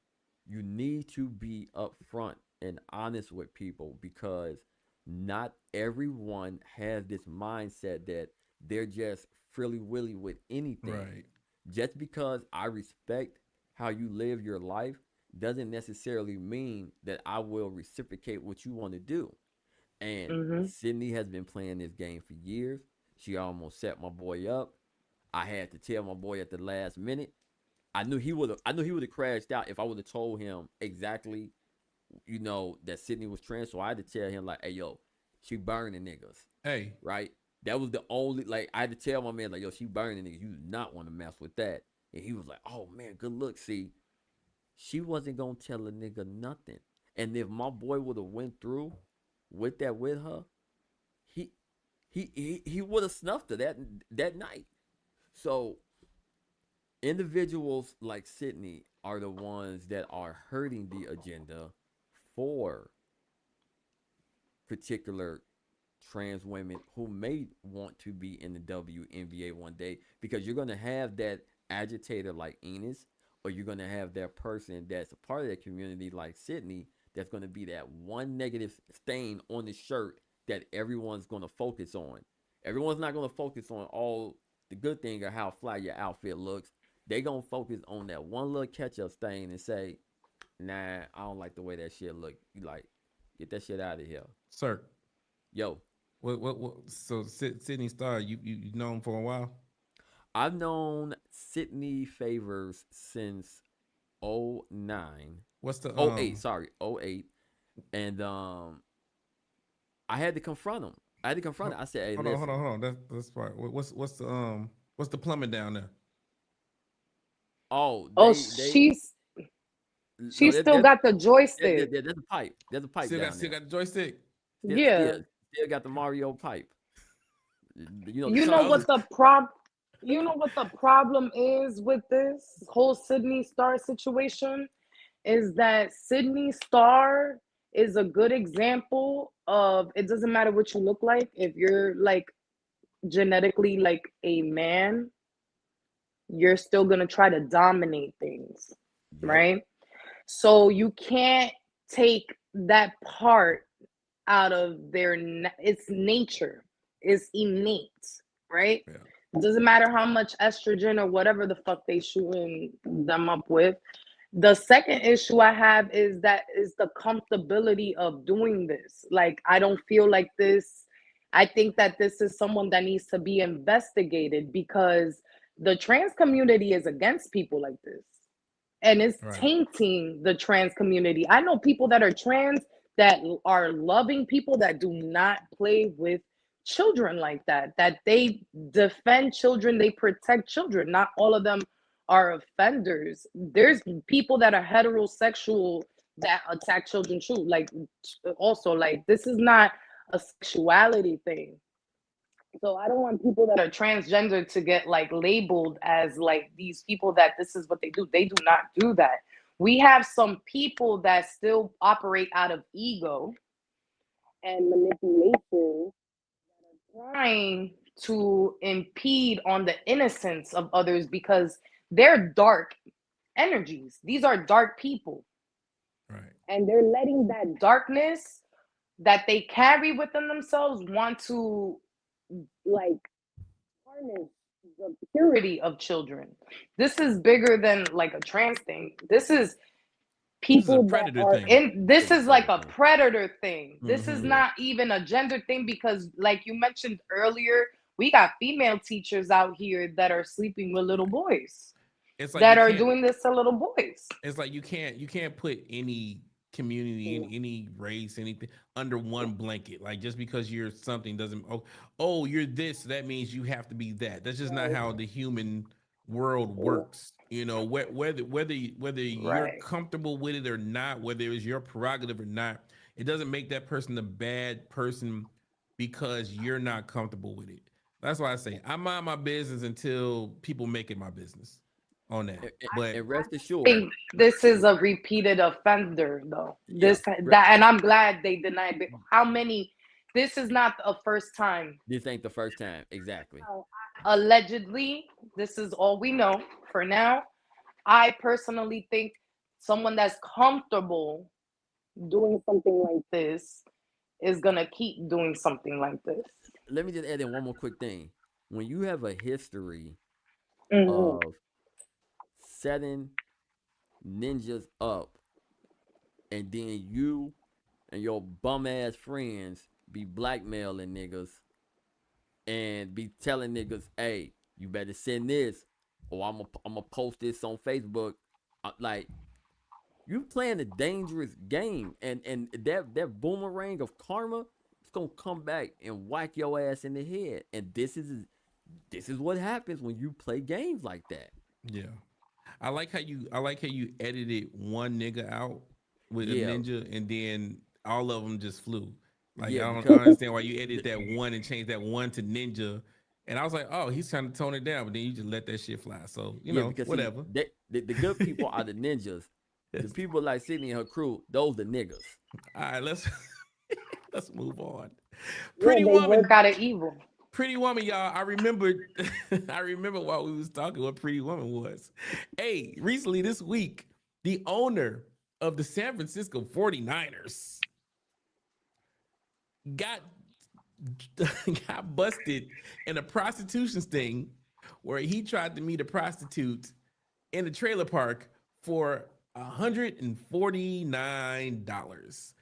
you need to be upfront and honest with people because not everyone has this mindset that they're just frilly willy with anything. Right. Just because I respect how you live your life doesn't necessarily mean that I will reciprocate what you want to do. And Mhm. Sydney has been playing this game for years. She almost set my boy up. I had to tell my boy at the last minute. I knew he would have crashed out if I would have told him exactly, that Sydney was trans. So I had to tell him like, hey yo, she burning niggas. Hey, Right? That was the only, like, I had to tell my man, like, yo, she burning niggas. You do not want to mess with that. And he was like, oh man, good look. See, she wasn't gonna tell a nigga nothing. And if my boy would have went through with that with her, he he would have snuffed her that night. So individuals like Sydney are the ones that are hurting the agenda for particular trans women who may want to be in the WNBA one day, because you're going to have that agitator like Enos, or you're going to have that person that's a part of that community like Sydney, that's going to be that one negative stain on the shirt that everyone's going to focus on. Everyone's not going to focus on all the good thing or how fly your outfit looks. They going to focus on that one little ketchup stain and say, nah, I don't like the way that shit look. You like, get that shit out of here. sir. Yo, What? So Sydney Star, you know him for a while. I've known Sydney Favors since '09, What's the '08. Sorry, '08, and I had to confront him. I had to confront him. I said, "Hey, listen." hold on. That's part. What's the plumbing down there? Oh, Oh, they she no, still got the joystick. there's a pipe. There's a pipe down Still there. got the joystick. Still, Yeah. still, still got the Mario pipe. The You So know I top. was what the prob you know what the problem is with this whole Sydney Star situation is that Sydney Star is a good example of it doesn't matter what you look like. If you're like genetically like a man, you're still going to try to dominate things, Yep. right? So you can't take that part out of it's nature, it's innate, right? yeah. It doesn't matter how much estrogen or whatever the fuck they shooting them up with. The second issue I have is the comfortability of doing this. Like, I don't feel like this. I think that this is someone that needs to be investigated because the trans community is against people like this, and it's Right. tainting the trans community. I know people that are trans that are loving people that do not play with children like that, that they defend children, they protect children. Not all of them are offenders. There's people that are heterosexual that attack children too. Like, also, like, this is not a sexuality thing. So I don't want people that are transgender to get like labeled as like these people that this is what they do. They do not do that. We have some people that still operate out of ego and manipulation, trying to impede on the innocence of others because they're dark energies. These are dark people. Right. And they're letting that darkness that they carry within themselves want to like harness the purity of children. This is bigger than like a trans thing. This is This is a people that predator are thing. in this is like a predator thing. This is Mm-hmm. Yeah. not even a gender thing because like you mentioned earlier, we got female teachers out here that are sleeping with little boys, It's like you that are can't. doing this to little boys. It's like you can't put any community, any race, anything under one blanket. Like just because you're something doesn't. Oh, you're this. That means you have to be that. That's just not how the human world works. Whether you're Right. comfortable with it or not, whether it was your prerogative or not, it doesn't make that person a bad person because you're not comfortable with it. That's why I say I mind my business until people make it my business on that. But And rest I assured, think this is a repeated offender though. yeah, This that and I'm glad they denied it. How many this is not a first time. this ain't the first time. Exactly. Allegedly, this is all we know for now. I personally think someone that's comfortable doing something like this is gonna keep doing something like this. Let me just add in one more quick thing. When you have a history Mhm. of setting ninjas up, and then you and your bum ass friends be blackmailing niggas and be telling niggas, hey, you better send this, or I'm gonna post this on Facebook. Like, you playing a dangerous game, and that boomerang of karma is gonna come back and whack your ass in the head. And this is what happens when you play games like that. Yeah. I like how you edited one nigga out with a Yeah, ninja, and then all of them just flew. Like yeah, I don't because understand why you edit the, that one and change that one to ninja. And I was like, oh, he's trying to tone it down, but then you just let that shit fly. So yeah, because see, whatever. the good people are the ninjas. The people like Sydney and her crew, those the niggas. All right, let's let's move on. Yeah, Pretty they work woman, out of evil. Pretty Woman, y'all. I remembered, I remember while we was talking what Pretty Woman was. Hey, recently this week, the owner of the San Francisco 49ers got got busted in a prostitution sting where he tried to meet a prostitute in a trailer park for $149.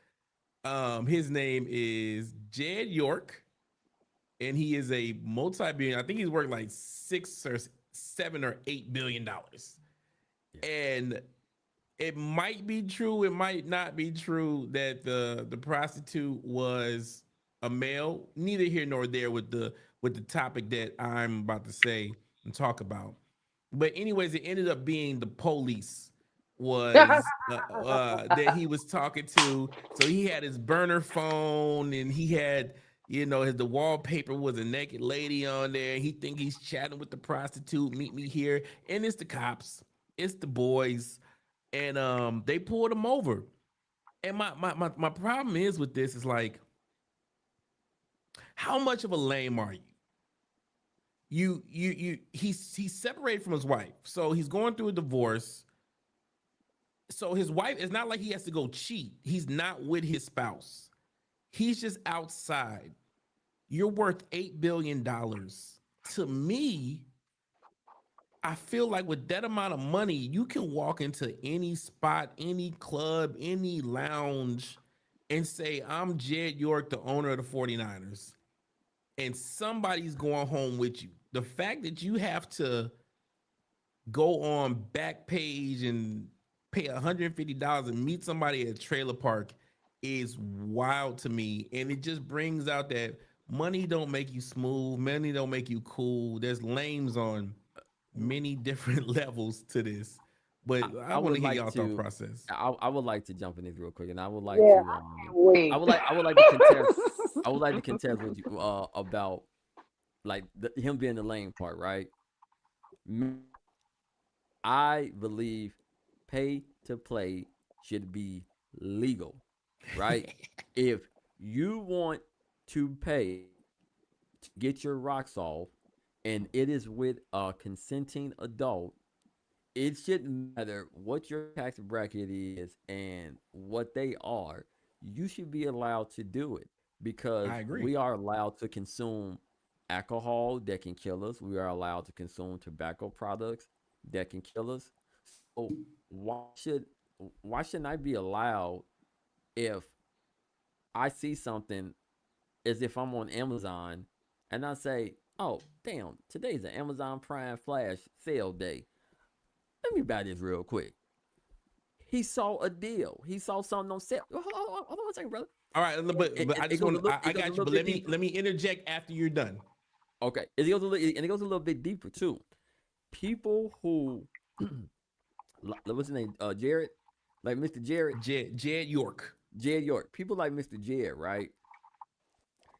His name is Jed York, and he is a multi-billion. I think he's worth like 6 or 7 or 8 billion dollars. Yeah. And it might be true, it might not be true that the prostitute was a male. Neither here nor there with the topic that I'm about to say and talk about. But anyways, it ended up being the police was that he was talking to. So he had his burner phone, and he had, the wallpaper was a naked lady on there. He think he's chatting with the prostitute. Meet me here, and it's the cops. It's the boys, and they pulled him over. And my problem is with this is like, how much of a lame are you? He's separated from his wife, so he's going through a divorce. So his wife, it's not like he has to go cheat. He's not with his spouse. He's just outside. You're worth $8 billion. To me, I feel like with that amount of money, you can walk into any spot, any club, any lounge, and say, I'm Jed York, the owner of the 49ers, and somebody's going home with you. The fact that you have to go on Backpage and pay $150 and meet somebody at a trailer park is wild to me. And it just brings out that money don't make you smooth, money don't make you cool. There's lames on many different levels to this. But I I want would to hear like y'all thought to process. I would like to jump in this real quick, and I would like Yeah, to I can't wait. I would like to contest I would like to contest with you about like him being the lame part, right? Me- I believe pay to play should be legal, right? If you want to pay to get your rocks off and it is with a consenting adult, it shouldn't matter what your tax bracket is and what they are. You should be allowed to do it I because agree. we are allowed to consume alcohol that can kill us. We are allowed to consume tobacco products that can kill us. So should why shouldn't I be allowed if I see something as if I'm on Amazon and I say, "Oh, damn, today's an Amazon Prime Flash sale day. Let me buy this real quick." He saw a deal. He saw something on sale. Hold on a second, brother. All right, but I It just goes a want little. I It goes a got you, little but bit let me deeper. let me interject after you're done. Okay, it goes a little, and it goes a little bit deeper too. People who, what's his name? Jared, like Mr. Jared, Jed York. Jared York. People like Mr. Jared, right?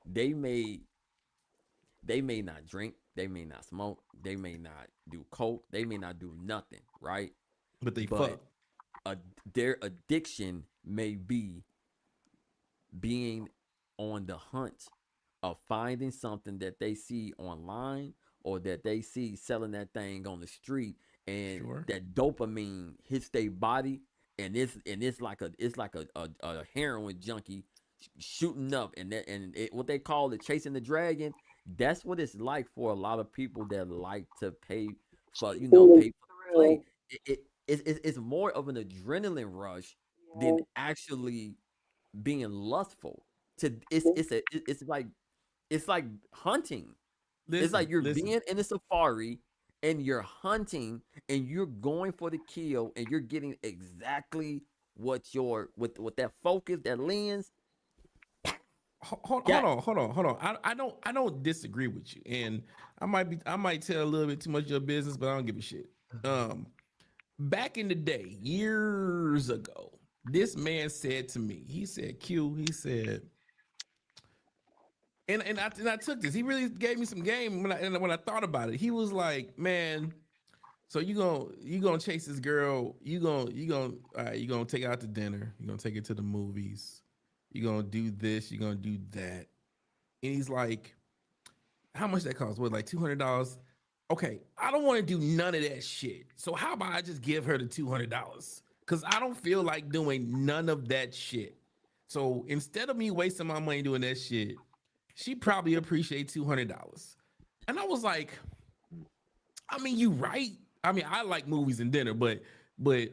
They may they may not drink, they may not smoke, they may not do coke, they may not do nothing, right? But they fuck. But uh, their addiction may be being on the hunt of finding something that they see online or that they see selling that thing on the street, and Sure. that dopamine hits their body, and it's like a heroin junkie shooting up, and what they call it, chasing the dragon. That's what it's like for a lot of people that like to pay for Ooh, pay for the play. thrill. it's more of an adrenaline rush than actually being lustful. To it's like hunting. It's like Listen, you're listen. being in a safari and you're hunting and you're going for the kill and you're getting exactly what your with that focus, that lens. Hold Got on, hold on, hold on. I don't disagree with you, and I might tell a little bit too much of your business, but I don't give a shit. Um, Back in the day, years ago, this man said to me, he said, "Q," he said, and I took this. He really gave me some game when I thought about it. He was like, "Man, so you gonna chase this girl? You gonna all right, you gonna take her out to dinner? You gonna take her to the movies? You gonna do this? You gonna do that?" And he's like, how much that cost? What, like $200? Okay, I don't want to do none of that shit. So how about I just give her the $200? Because I don't feel like doing none of that shit. So instead of me wasting my money doing that shit, she probably appreciate $200. And I was like, I mean, you right. I mean, I like movies and dinner, but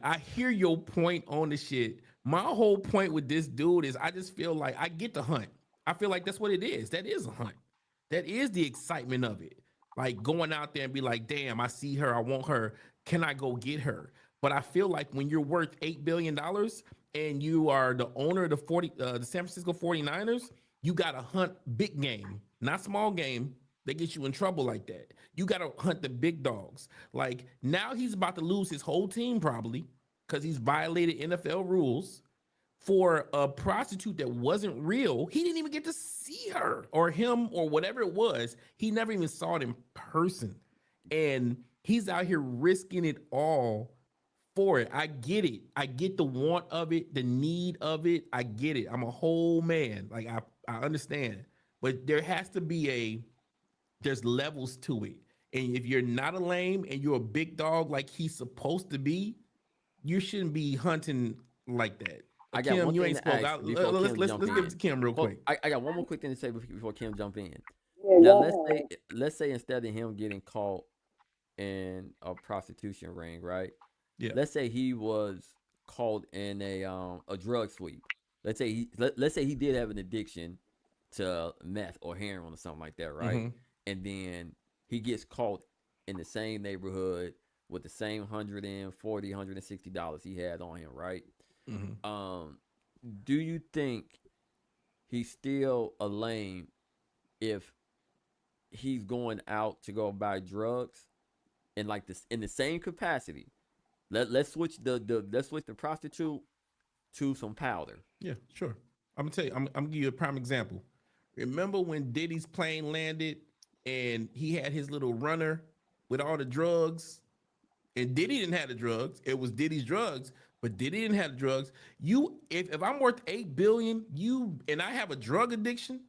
I hear your point on the shit. My whole point with this dude is I just feel like I get the hunt. I feel like that's what it is. That is a hunt. That is the excitement of it. Like going out there and be like, damn, I see her, I want her. Can I go get her? But I feel like when you're worth $8 billion and you are the owner of the San Francisco 49ers, you gotta hunt big game, not small game. That gets you in trouble like that. You gotta hunt the big dogs. Like now he's about to lose his whole team probably because he's violated NFL rules for a prostitute that wasn't real. He didn't even get to see her or him or whatever it was. He never even saw it in person. And he's out here risking it all for it. I get it. I get the want of it, the need of it. I get it. I'm a whole man. Like I understand. But there has to be there's levels to it. And if you're not a lame and you're a big dog like he's supposed to be, you shouldn't be hunting like that. I got Kim, one you thing ain't to spoke. ask before Kim jump Let's give it in. to Kim real Well, quick. I got one more quick thing to say before Kim jump in. Yeah, Now go ahead. let's say instead of him getting caught in a prostitution ring, right? Yeah. Let's say he was caught in a drug sweep. Let's say he did have an addiction to meth or heroin or something like that, right? Mm-hmm. And then he gets caught in the same neighborhood with the same $160 he had on him, right? Mm-hmm. Um, do you think he's still a lame if he's going out to go buy drugs in like this in the same capacity? Let's switch the prostitute to some powder. Yeah, sure. I'm gonna tell you, I'm gonna give you a prime example. Remember when Diddy's plane landed and he had his little runner with all the drugs, and Diddy didn't have the drugs. It was Diddy's drugs, but Diddy didn't have the drugs. If I'm worth 8 billion, and I have a drug addiction,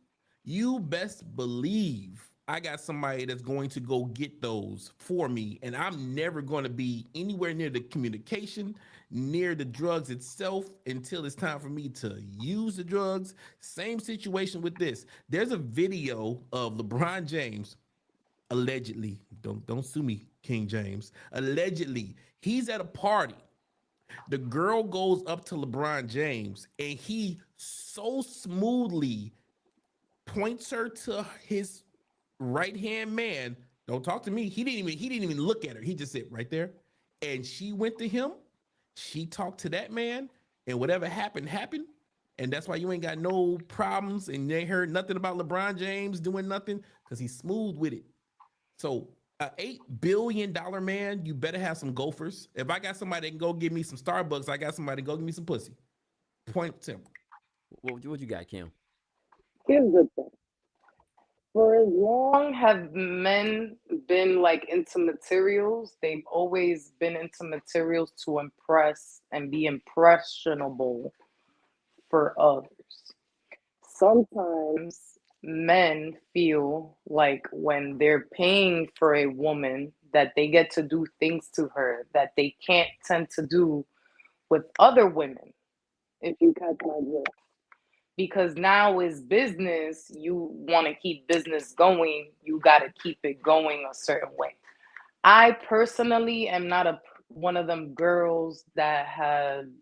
you best believe I got somebody that's going to go get those for me, and I'm never going to be anywhere near the communication, near the drugs itself until it's time for me to use the drugs. Same situation with this. There's a video of LeBron James allegedly, don't sue me, King James. Allegedly, he's at a party. The girl goes up to LeBron James and he so smoothly points her to his right hand man. Don't talk to me. He didn't even look at her. He just said right there. And she went to him. She talked to that man, and whatever happened happened. And that's why you ain't got no problems, and you ain't heard nothing about LeBron James doing nothing because he's smooth with it. So $8 billion man, you better have some gophers. If I got somebody that can go give me some Starbucks, I got somebody to go give me some pussy. Point simple. What you got, Kim? Here's the thing. For as long have men been like into materials, they've always been into materials to impress and be impressionable for others. Sometimes men feel like when they're paying for a woman that they get to do things to her that they can't tend to do with other women, if you catch my drift. Because now is business, you want to keep business going, you got to keep it going a certain way. I personally am not one of them girls that had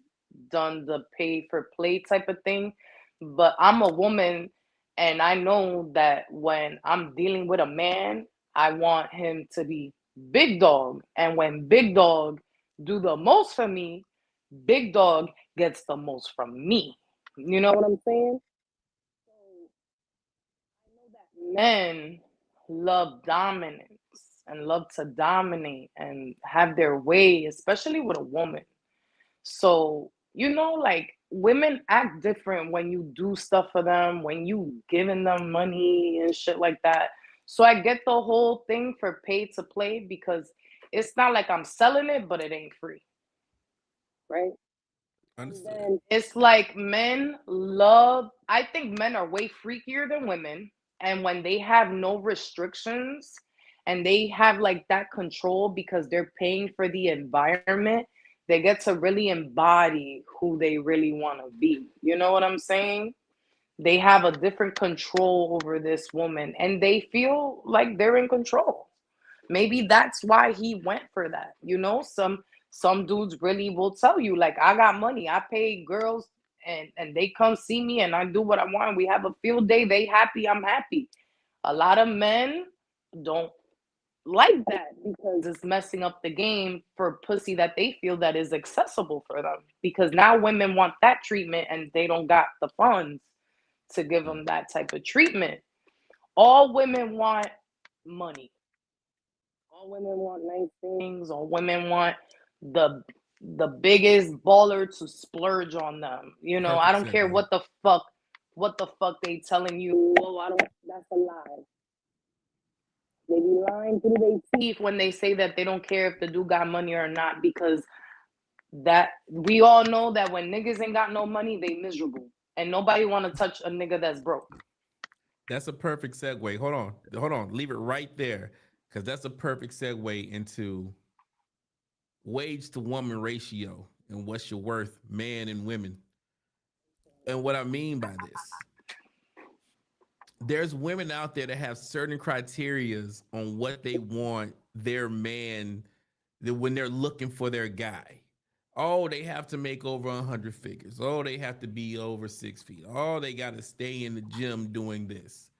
done the pay for play type of thing. But I'm a woman, and I know that when I'm dealing with a man, I want him to be big dog. And when big dog do the most for me, big dog gets the most from me. You know what I'm saying? So I know that men love dominance and love to dominate and have their way, especially with a woman. So, like women act different when you do stuff for them, when you giving them money and shit like that. So I get the whole thing for pay to play because it's not like I'm selling it, but it ain't free. Right? And Understood. then it's like I think men are way freakier than women. And when they have no restrictions and they have like that control because they're paying for the environment, they get to really embody who they really want to be. You know what I'm saying? They have a different control over this woman and they feel like they're in control. Maybe that's why he went for that. Some dudes really will tell you like, I got money, I pay girls, and they come see me and I do what I want. We have a field day, they happy, I'm happy. A lot of men don't like that because it's messing up the game for pussy that they feel that is accessible for them, because now women want that treatment and they don't got the funds to give them that type of treatment. All women want money. All women want nice things. All women want the the biggest baller to splurge on them. I Perfect don't care segue. what the fuck they telling you. Oh, I don't. That's a lie. They be lying through their teeth when they say that they don't care if the dude got money or not, because that we all know that when niggas ain't got no money, they miserable, and nobody want to touch a nigga that's broke. That's a perfect segue. Hold on. Leave it right there, because that's a perfect segue into wage to woman ratio and what's your worth, man and women. And what I mean by this, there's women out there that have certain criterias on what they want their man when they're looking for their guy. Oh, they have to make over 100 figures. Oh, they have to be over 6 feet. Oh, they got to stay in the gym doing this.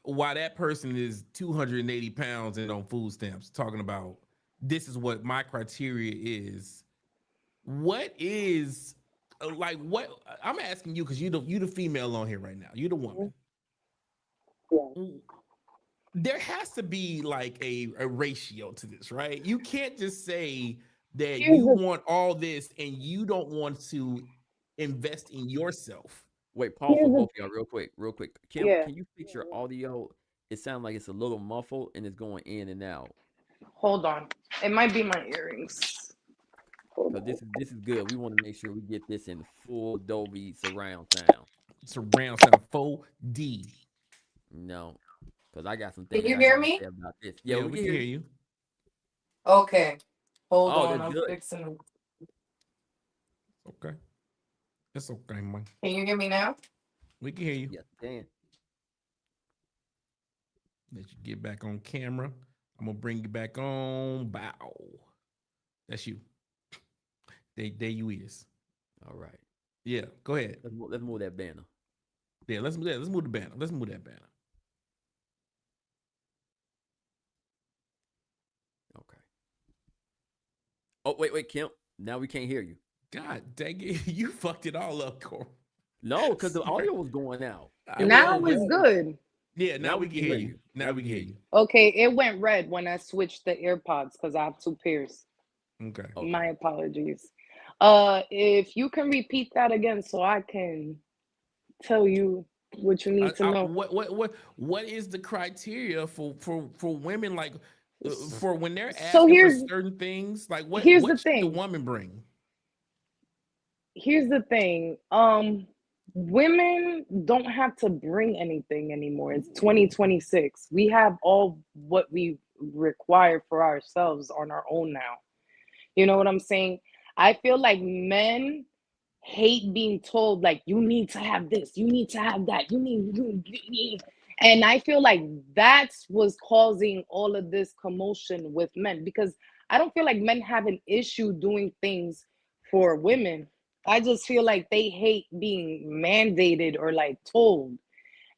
While that person is 280 pounds and on food stamps, talking about this is what my criteria is. What is like what I'm asking you, because you the female on here right now. You the woman. Yeah. There has to be like a ratio to this, right? You can't just say that Here's you the want all this and you don't want to invest in yourself. Wait, pause for here's the both of y'all real quick, real quick. Kim, yeah. can you fix your audio? It sounds like it's a little muffled and it's going in and out. Hold on. It might be my earrings. Hold Cause on. this is good. We want to make sure we get this in full Dolby surround sound. Surround sound 4D. No, cause I got some Can things you I hear got to me? say about this. Yeah, Yeah, we we can can hear hear you. you. Okay. Hold Oh, on. that's I'm good. fixing. Okay. It's okay, man. Can you hear me now? We can hear you. Yes, Dan. Let you get back on camera. I'm gonna bring you back on. Bow. That's you. There you is. All right. Yeah, go ahead. Let's move that banner. Yeah, let's move the banner. Let's move that banner. Okay. Oh, wait, Kim. Now we can't hear you. God dang it. You fucked it all up, Cor. No, because the audio was going out. I It went Now from know. it's red. good. Yeah, now Now we we can can hear hear you. you. Now Now we we can can hear hear you. you. Okay, it went red when I switched the AirPods because I have two pairs. Okay. My Okay. apologies. If you can repeat that again so I can tell you what you need to know. What is the criteria for women, like for when they're So asking for here's certain things? Like here's what the should the thing. woman bring? Here's the thing. Women don't have to bring anything anymore. It's 2026. We have all what we require for ourselves on our own now. You know what I'm saying? I feel like men hate being told like you need to have this, you need to have that, and I feel like that's was causing all of this commotion with men, because I don't feel like men have an issue doing things for women. I just feel like they hate being mandated or like told.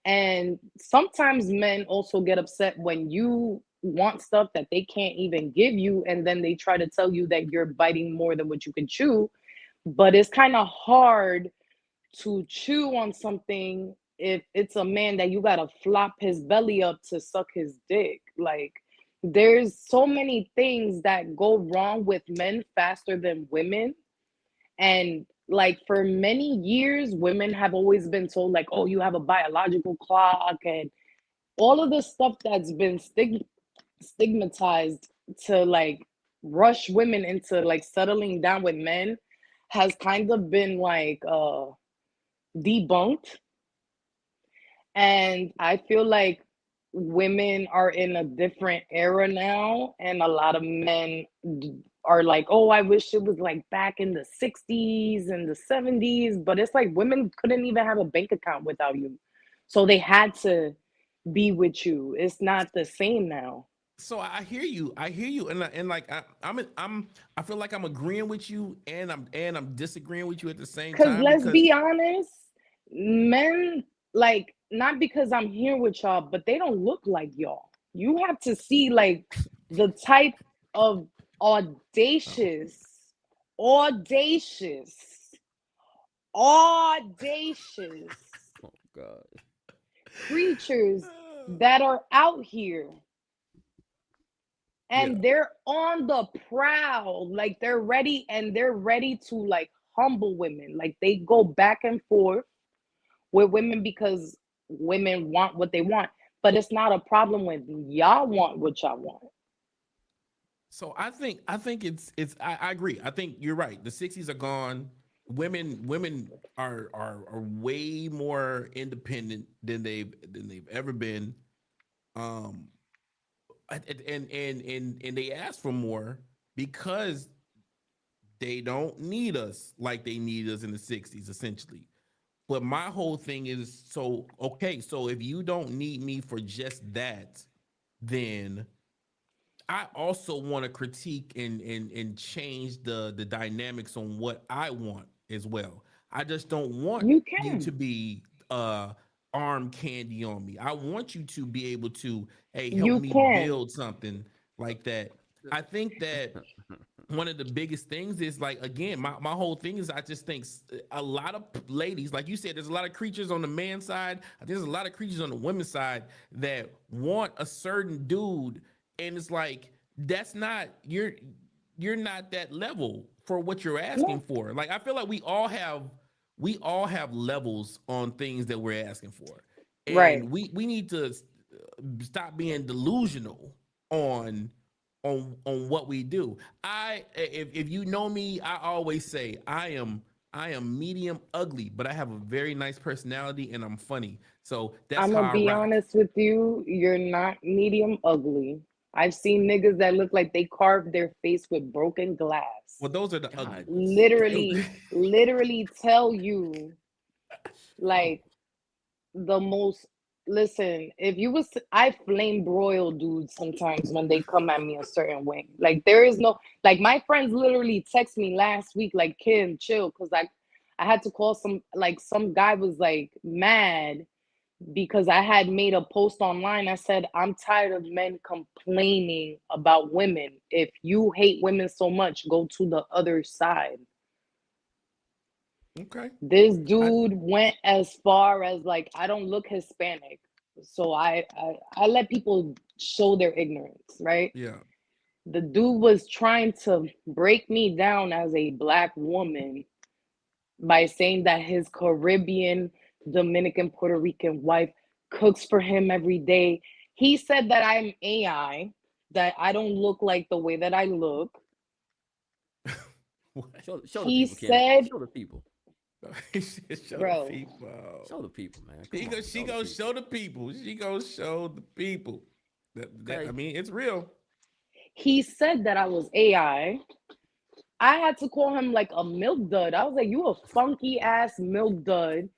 And sometimes men also get upset when you want stuff that they can't even give you, and then they try to tell you that you're biting more than what you can chew. But it's kind of hard to chew on something if it's a man that you gotta flop his belly up to suck his dick. Like, there's so many things that go wrong with men faster than women. And like for many years, women have always been told, like, oh, you have a biological clock, and all of this stuff that's been stigmatized to like rush women into like settling down with men has kind of been like debunked. And I feel like women are in a different era now, and a lot of men are like, oh, I wish it was like back in the 60s and the 70s. But it's like women couldn't even have a bank account without you. So they had to be with you. It's not the same now. So I hear you, and like I feel like I'm agreeing with you, and I'm disagreeing with you at the same Because time let's because be honest, men, like, not because I'm here with y'all, but they don't look like y'all. You have to see, like, the type of oh, audacious, audacious, audacious Oh God. creatures that are out here, yeah. and they're on the prowl. Like, they're ready to, like, humble women. Like, they go back and forth with women because women want what they want. But it's not a problem when y'all want what y'all want. So I think I agree. I think you're right. The '60s are gone. Women are way more independent than they've ever been. Um, and they ask for more because they don't need us like they need us in the '60s, essentially. But my whole thing is, so okay, so if you don't need me for just that, then I also want to critique and change the dynamics on what I want as well. I just don't want You you to can. be arm candy on me. I want you to be able to, hey, help You me can. build something like that. I think that one of the biggest things is, like, again, my whole thing is, I just think a lot of ladies, like you said, there's a lot of creatures on the man side. I think there's a lot of creatures on the women's side that want a certain dude, and it's like, that's not, you're not that level for what you're asking No. for. Like, I feel like we all have levels on things that we're asking for, Right. and we need to stop being delusional on on what we do. If you know me, I always say I am medium ugly, but I have a very nice personality and I'm funny. So that's I'm how gonna I be rock. honest with you. You're not medium ugly. I've seen niggas that look like they carved their face with broken glass. Well, those are the ugly God ones. damn. Literally tell you, Oh, like, the most. Listen, if you was, I flame broil dudes sometimes when they come at me a certain way. Like, there is no, like, my friends literally text me last week like, Kim, chill, because I had to call some, like, some guy was like mad because I had made a post online. I said, I'm tired of men complaining about women. If you hate women so much, go to the other side. Okay. This I dude went as far as, like, I don't look Hispanic. So I let people show their ignorance, right? Yeah. The dude was trying to break me down as a black woman by saying that his Caribbean, Dominican, Puerto Rican wife cooks for him every day. He said that I'm AI, that I don't look like the way that I look. What? show the He people, Kim. said, Show the people. Show the bro, people. Show the people, man. She Come go on, she show the go people. show the people. She go show the people. That I Okay. mean, it's real. he said that I was AI. I had to call him like a milk dud. I was like, you a funky ass milk dud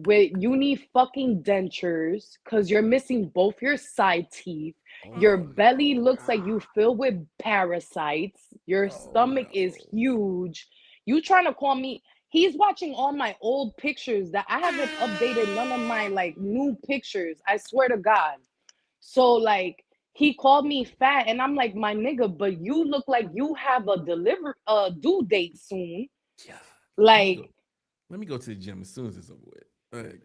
with you need fucking dentures because you're missing both your side teeth. Your Oh belly no. looks like you filled with parasites. Your Oh stomach is no. huge. You trying to call me? He's watching all my old pictures that I haven't updated none of my like new pictures. I swear to God. So like he called me fat and I'm like, my nigga, but you look like you have a due date soon. Yeah. Let me Like go. Let me go to the gym as soon as it's over with.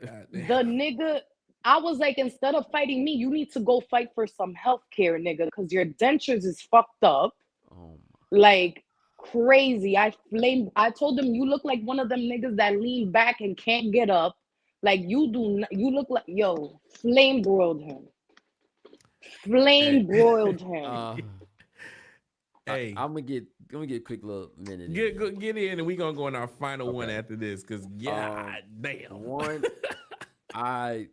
God damn. the nigga, I was like, instead of fighting me, you need to go fight for some health care, nigga, because your dentures is fucked up. Oh my. Like crazy. I told him you look like one of them niggas that lean back and can't get up. Like you do not, you look like yo, flame broiled him. Hey. Flame broiled him. Uh, Hey. I'm gonna get a quick little minute in here. Get in, and we gonna go on our final one Okay. after this. Cause Um, yeah, damn. one, I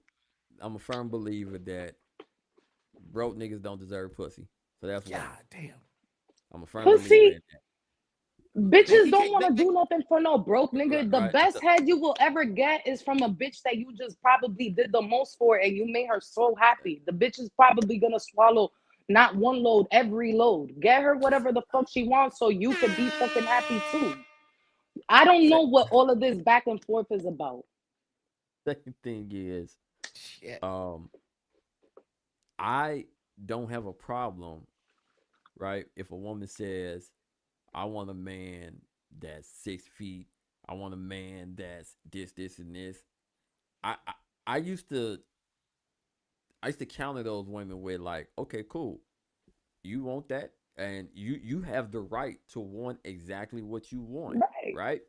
I'm a firm believer that broke niggas don't deserve pussy. So that's one. God damn. I'm a firm believer Pussy, in that. bitches He don't can't. want to do nothing for no broke Right, nigga. The right. best head you will ever get is from a bitch that you just probably did the most for and you made her so happy. The bitch is probably gonna swallow not one load, every load. Get her whatever the fuck she wants so you could be fucking happy too. I don't Se- know what all of this back and forth is about. Second thing is, Shit. um, I don't have a problem, right? If a woman says, I want a man that's 6 feet, I want a man that's this, and this. I, I, I used to counter those women with like, okay, cool. You want that, and you have the right to want exactly what you want, Right. right?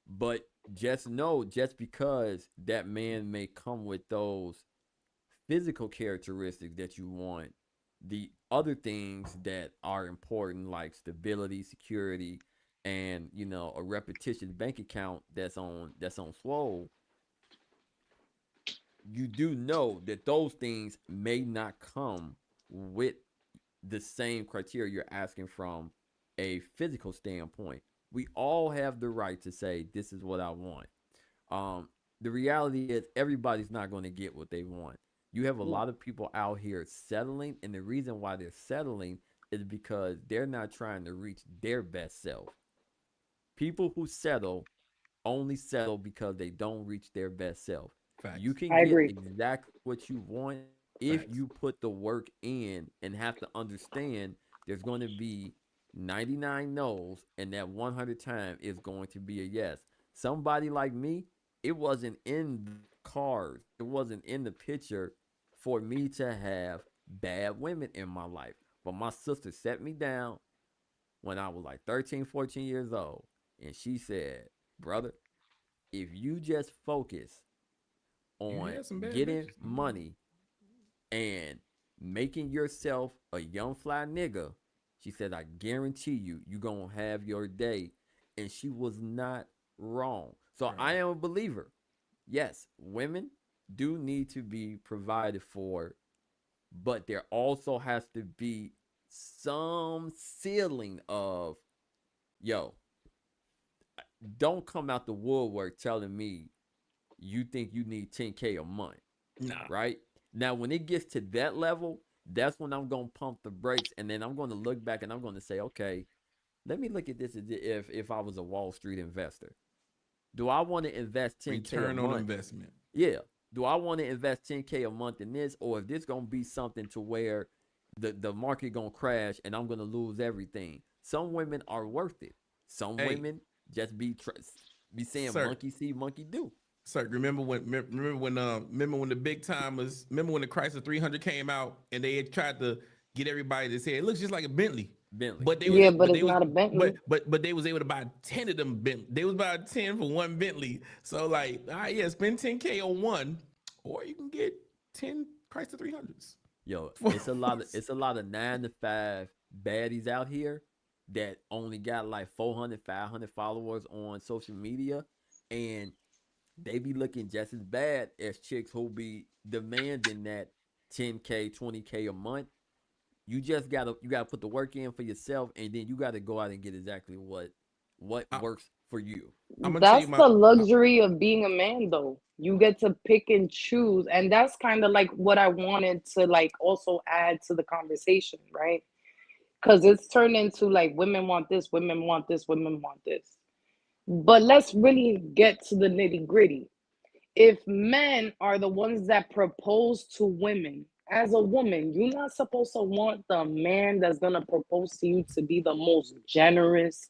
But just know, just because that man may come with those physical characteristics that you want, the other things that are important like stability, security, and a repetitious bank account that's on swole, you do know that those things may not come with the same criteria you're asking from a physical standpoint. We all have the right to say this is what I want. Um, the reality is everybody's not going to get what they want. You have a lot of people out here settling, and the reason why they're settling is because they're not trying to reach their best self. People who settle only settle because they don't reach their best self. You Facts. can I get agree. exactly what you want if Facts. you put the work in and have to understand there's going to be 99 no's and that 100 time is going to be a yes. Somebody like me, it wasn't in the cards, it wasn't in the picture for me to have bad women in my life. But my sister set me down when I was like 13, 14 years old. And she said, brother, if you just focus You on had some bad getting bitches. money and making yourself a young fly nigga, she said, I guarantee you going to have your day. And she was not wrong. So Right. I am a believer. Yes, women do need to be provided for, but there also has to be some ceiling of, yo, don't come out the woodwork telling me you think you need 10K a month, Nah. right? Now, when it gets to that level, that's when I'm going to pump the brakes, and then I'm going to look back and I'm going to say, okay, let me look at this as if I was a Wall Street investor. Do I want to invest 10K a Return on month? investment. Yeah. Do I want to invest 10K a month in this, or is this going to be something to where the market going to crash and I'm going to lose everything? Some women are worth it. Some Hey, women just be saying sir. monkey see, monkey do. Sir, remember when the big timers, remember when the Chrysler 300 came out and they had tried to get everybody to say it looks just like a Bentley. Bentley. But they was Yeah. Yeah, but but they it's was not a Bentley. but they was able to buy 10 of them Bentley. They was buying 10 for one Bentley. So like, all right, yeah, spend 10K on one, or you can get 10 Chrysler 300s. Yo, it's a lot of 9 to 5 baddies out here that only got like 400, 500 followers on social media, and they be looking just as bad as chicks who be demanding that 10K, 20K a month. You gotta put the work in for yourself, and then you gotta go out and get exactly what I, works for you. I'm gonna tell you That's my. the luxury of being a man, though. You get to pick and choose, and that's kind of like what I wanted to like also add to the conversation, right? Because it's turned into like women want this, women want this, women want this. But let's really get to the nitty gritty. If men are the ones that propose to women, as a woman, you're not supposed to want the man that's gonna propose to you to be the most generous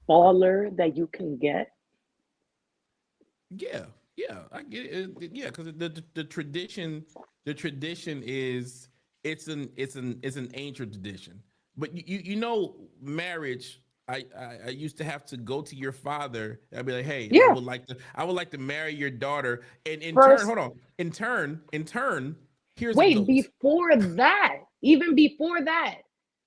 baller that you can get. Yeah, yeah, I get it. Yeah, because the tradition is it's an ancient tradition. But you know, marriage. I used to have to go to your father. I'd be like, hey, Yeah. I would like to marry your daughter. And in turn, First, hold on. In turn, here's a wait, goat. before that, even before that,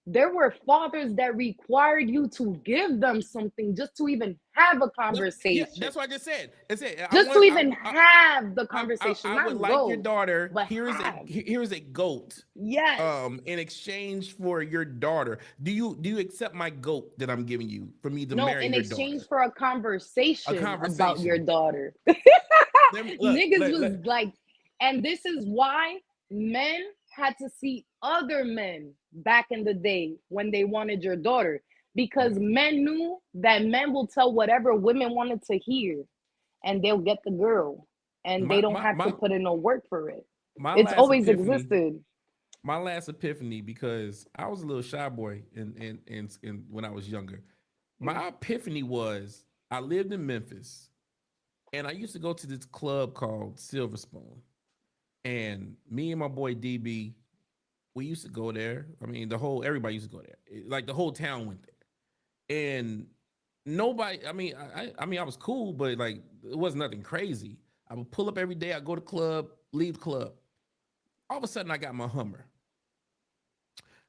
there were fathers that required you to give them something just to even have a Yeah, conversation. that's what I just said. That's it. I Just to want. even have the conversation, I would not like your go, daughter. but have. Here is a goat. Yes. In exchange for your daughter. Do you accept my goat that I'm giving you for me to No, marry in your exchange daughter? for a A conversation about your conversation. daughter. Let me look. Niggas was like, and this is why men had to see other men back in the day when they wanted your daughter, because Yeah. men knew that men will tell whatever women wanted to hear, and they'll get the girl, and they My don't my have to my put in no work for it. my It's last always epiphany. existed. My last epiphany because I was a little shy boy in when I was younger. My epiphany was I lived in Memphis and I used to go to this club called Silver Spoon. And me and my boy DB, we used to go there. I mean, everybody used to go there. Like the whole town went there. And nobody, I mean, I was cool, but like it was nothing crazy. I would pull up every day, I go to the club, leave the club. All of a sudden I got my Hummer.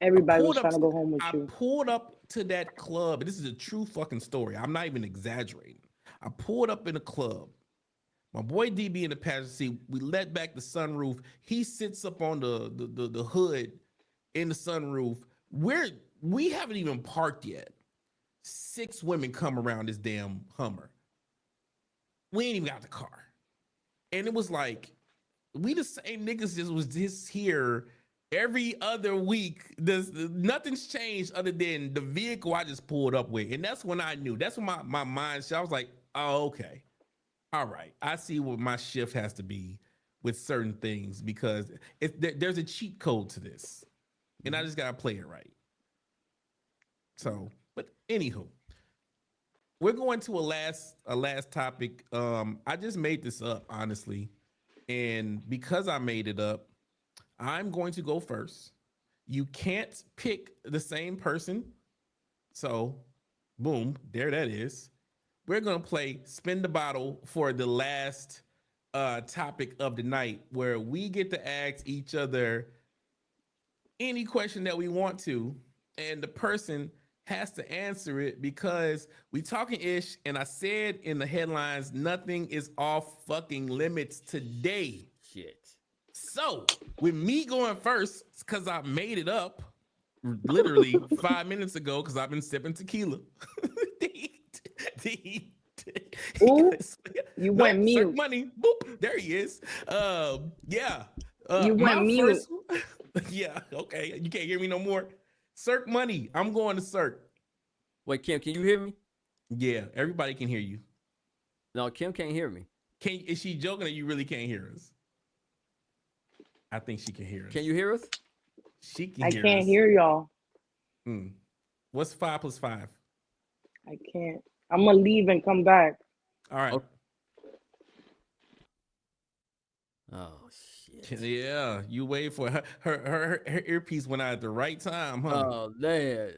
I Everybody pulled was up trying to to, go home with I you. pulled up to that club, and this is a true fucking story. I'm not even exaggerating. I pulled up in a club. My boy DB in the passenger seat. We let back the sunroof. He sits up on the hood in the sunroof. We haven't even parked yet. 6 women come around this damn Hummer. We ain't even got the car. And it was like, we the same niggas just was just here every other week. Nothing's changed other than the vehicle I just pulled up with. And that's when I knew. That's when my mind I was like, oh, okay. All right. I see what my shift has to be with certain things because there's a cheat code to this. And I just gotta play it right. So, but anywho, we're going to a last topic. I just made this up, honestly. And because I made it up, I'm going to go first. You can't pick the same person. So, boom, there that is. We're going to play Spin the Bottle for the last topic of the night, where we get to ask each other any question that we want to, and the person has to answer it because we talking ish. And I said in the headlines, nothing is off fucking limits today. Shit. So with me going first, because I made it up literally 5 minutes ago because I've been sipping tequila. Ooh, you went Nope, Cirque mute. Money. Boop. There he is. Yeah. You went My mute. first yeah, okay. You can't hear me no more. Cirque Money. I'm going to Cirque. Wait, Kim, can you hear me? Yeah, everybody can hear you. No, Kim can't hear me. Is she joking or you really can't hear us? I think she can hear us. Can you hear us? She can I hear can't us. hear y'all. What's 5 + 5? I can't. I'm gonna leave and come back. All right. Okay. Oh shit. Yeah, you wait for her earpiece went out at the right time, huh? Oh man.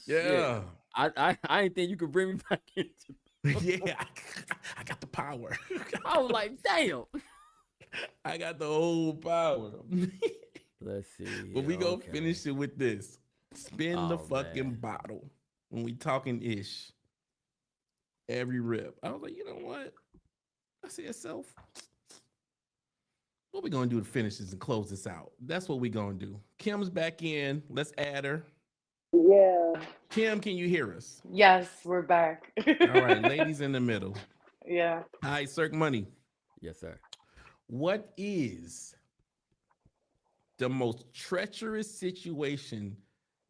Shit. Yeah. I didn't think you could bring me back into. Yeah. I got the power. I was like, damn. I got the whole power. Let's see. But we gonna okay. finish it with this. Spin the Oh, fucking man. bottle. When we talking ish. Every rip. I was like, you know what? I said self. What we gonna do to finish this and close this out? That's what we gonna do. Kim's back in. Let's add her. Yeah. Kim, can you hear us? Yes, we're back. All right, ladies in the middle. Yeah. All right, Cirque Money. Yes, sir. What is the most treacherous situation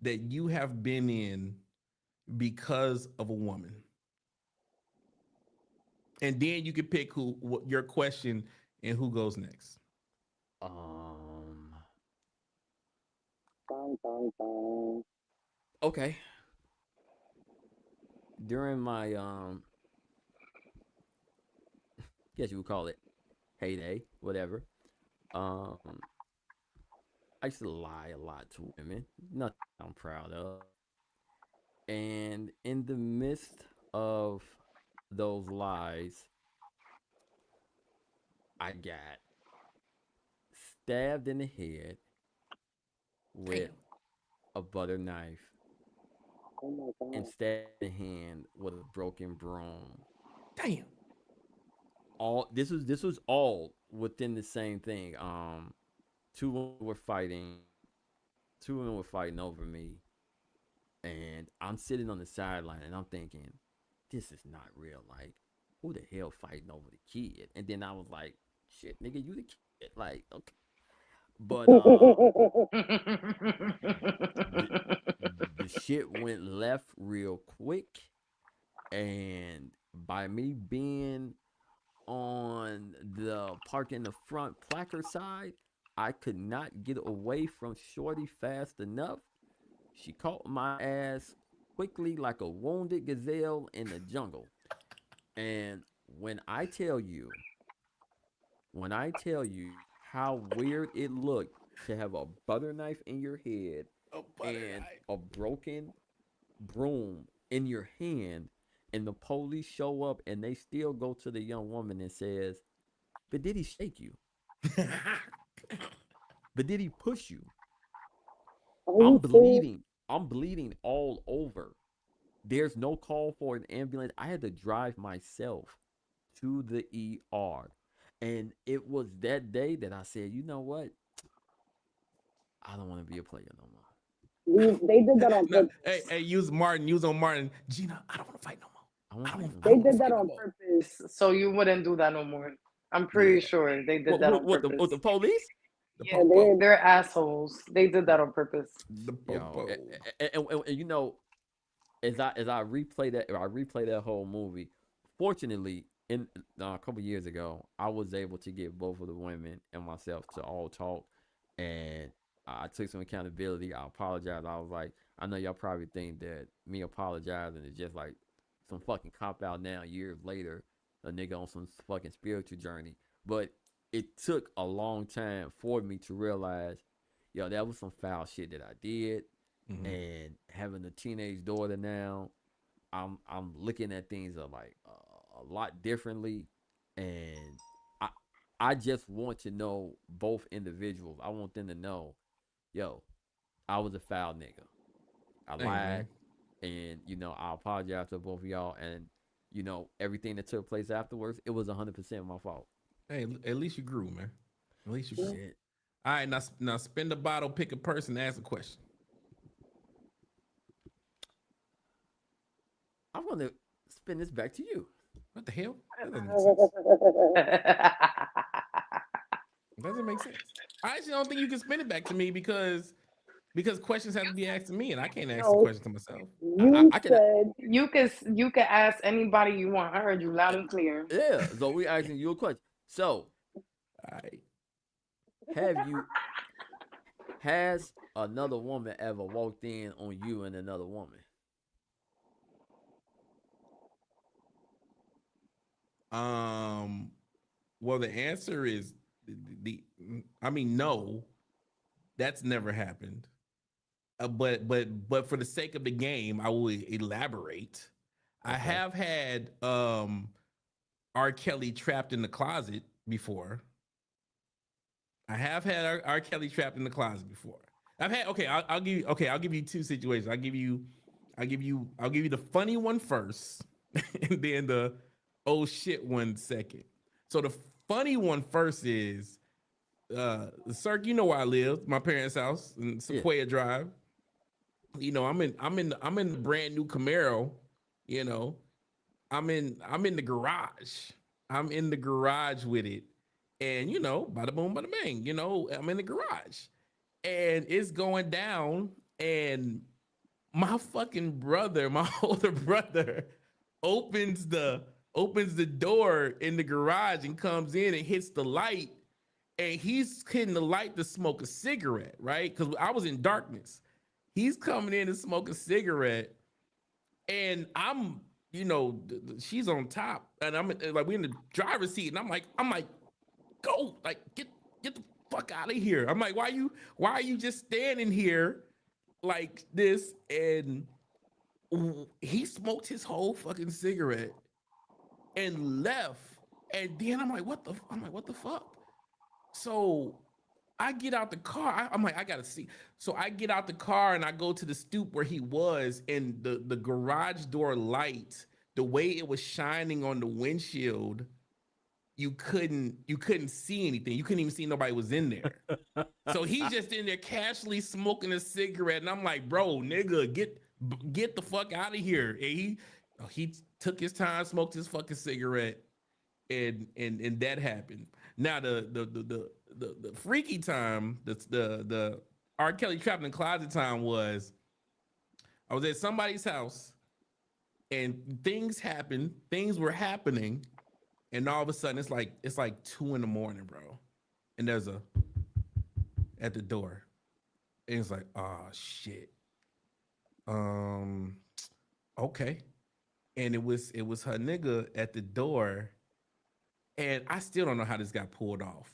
that you have been in because of a woman? And then you can pick your question and who goes next. Um. Dun, dun, dun. Okay. During my guess you would call it heyday, whatever. Um, I used to lie a lot to women. Nothing I'm proud of. And in the midst of those lies, I got stabbed in the head Damn. with a butter knife Oh my and god. stabbed in the hand with a broken broom. Damn. All this was all within the same thing. Two women were fighting. Two women were fighting over me, and I'm sitting on the sideline, and I'm thinking, this is not real. Like, who the hell fighting over the kid? And then I was like, shit, nigga, you the kid. Like, okay. But the, the shit went left real quick, and by me being on the park in the front placard side, I could not get away from Shorty fast enough. She caught my ass quickly like a wounded gazelle in the jungle. And when I tell you, when I tell you how weird it looked to have a butter knife in your head A butter and knife. a broken broom in your hand, and the police show up and they still go to the young woman and says, but did he shake you? But did he push you? Are I'm you serious? bleeding. I'm bleeding all over. There's no call for an ambulance. I had to drive myself to the ER. And it was that day that I said, you know what? I don't want to be a player no more. They did that on No, purpose. hey, use Martin. Use on Martin. Gina, I don't want to fight no more. I want I to don't fight want. no I more. They don't want did to that fight no on more. purpose, so you wouldn't do that no more. I'm pretty Yeah. sure they did that on purpose. What the police? The Yeah, popo. they're assholes. They did that on purpose. The Yo, popo. and you know, as I replay that whole movie. Fortunately, in a couple years ago, I was able to get both of the women and myself to all talk, and I took some accountability. I apologized. I was like, I know y'all probably think that me apologizing is just like some fucking cop out now. Years later, a nigga on some fucking spiritual journey, but it took a long time for me to realize, yo, that was some foul shit that I did, Mhm. and having a teenage daughter now, I'm looking at things like a lot differently, and I I just want to know both individuals. I want them to know, yo, I was a foul nigga. I Hey lied, man. and I apologize to both of y'all, and everything that took place afterwards, it was 100% my fault. Hey, at least you grew, man. At least you grew. Shit, All right, now spin the bottle, pick a person, ask a question. I'm gonna spin this back to you. What the hell? That doesn't make sense. It doesn't make sense. I actually don't think you can spin it back to me because questions have to be asked to me, and I can't ask the No, question to myself. you I can, said you can ask anybody you want. I heard you loud and clear. yeah. So we asking you a question. So All right. have you has another woman ever walked in on you and another woman? Um. Well, the answer is I mean, no, that's never happened. But for the sake of the game, I will elaborate. I Okay. have had R. Kelly trapped in the closet before. I have had R. Kelly trapped in the closet before. I've had okay. I'll give you okay. I'll give you two situations. I'll give you the funny one first, and then the oh shit one second. So the funny one first is Cirque, you know where I live, my parents' house in Yeah. Sequoia Drive. You know, I'm in the brand new Camaro. You know, I'm in the garage. I'm in the garage with it, and you know, bada boom, bada bang. You know, I'm in the garage, and it's going down, and my fucking brother, my older brother, opens the opens the door in the garage and comes in and hits the light, and he's hitting the light to smoke a cigarette, right? Because I was in darkness. He's coming in to smoke a cigarette, and I'm, you know, she's on top, and I'm like, we're in the driver's seat, and I'm like, go, like, get the fuck out of here. I'm like, why are you just standing here like this? And he smoked his whole fucking cigarette and left. And then I'm like, what the fuck? So I get out the car. I'm like, I gotta see. So I get out the car and I go to the stoop where he was, and the garage door light, the way it was shining on the windshield, you couldn't see anything. You couldn't even see nobody was in there. So he's just in there casually smoking a cigarette, and I'm like, bro, nigga, get the fuck out of here. And he took his time, smoked his fucking cigarette, and that happened. Now the freaky time, the R. Kelly trapped in the closet time was, I was at somebody's house and things happened, things were happening, and all of a sudden it's like 2 a.m, bro. And there's a at the door. And it's like, oh shit. Okay. And it was her nigga at the door. And I still don't know how this got pulled off.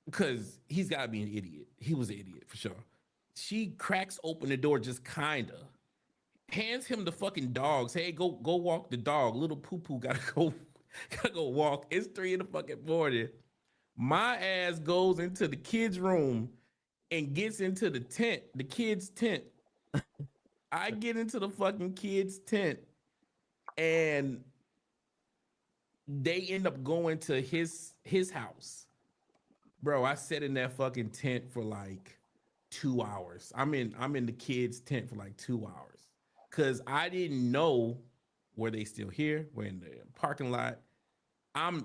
Because he's gotta be an idiot. He was an idiot for sure. She cracks open the door just kinda. Hands him the fucking dogs. Hey, go walk the dog. Little poo poo gotta go walk. It's 3 in the fucking morning. My ass goes into the kids' room and gets into the tent, the kids' tent. I get into the fucking kids' tent, and they end up going to his house. Bro, I sat in that fucking tent for like 2 hours. I'm in the kids' tent for like 2 hours. Cause I didn't know, were they still here? We're in the parking lot. I'm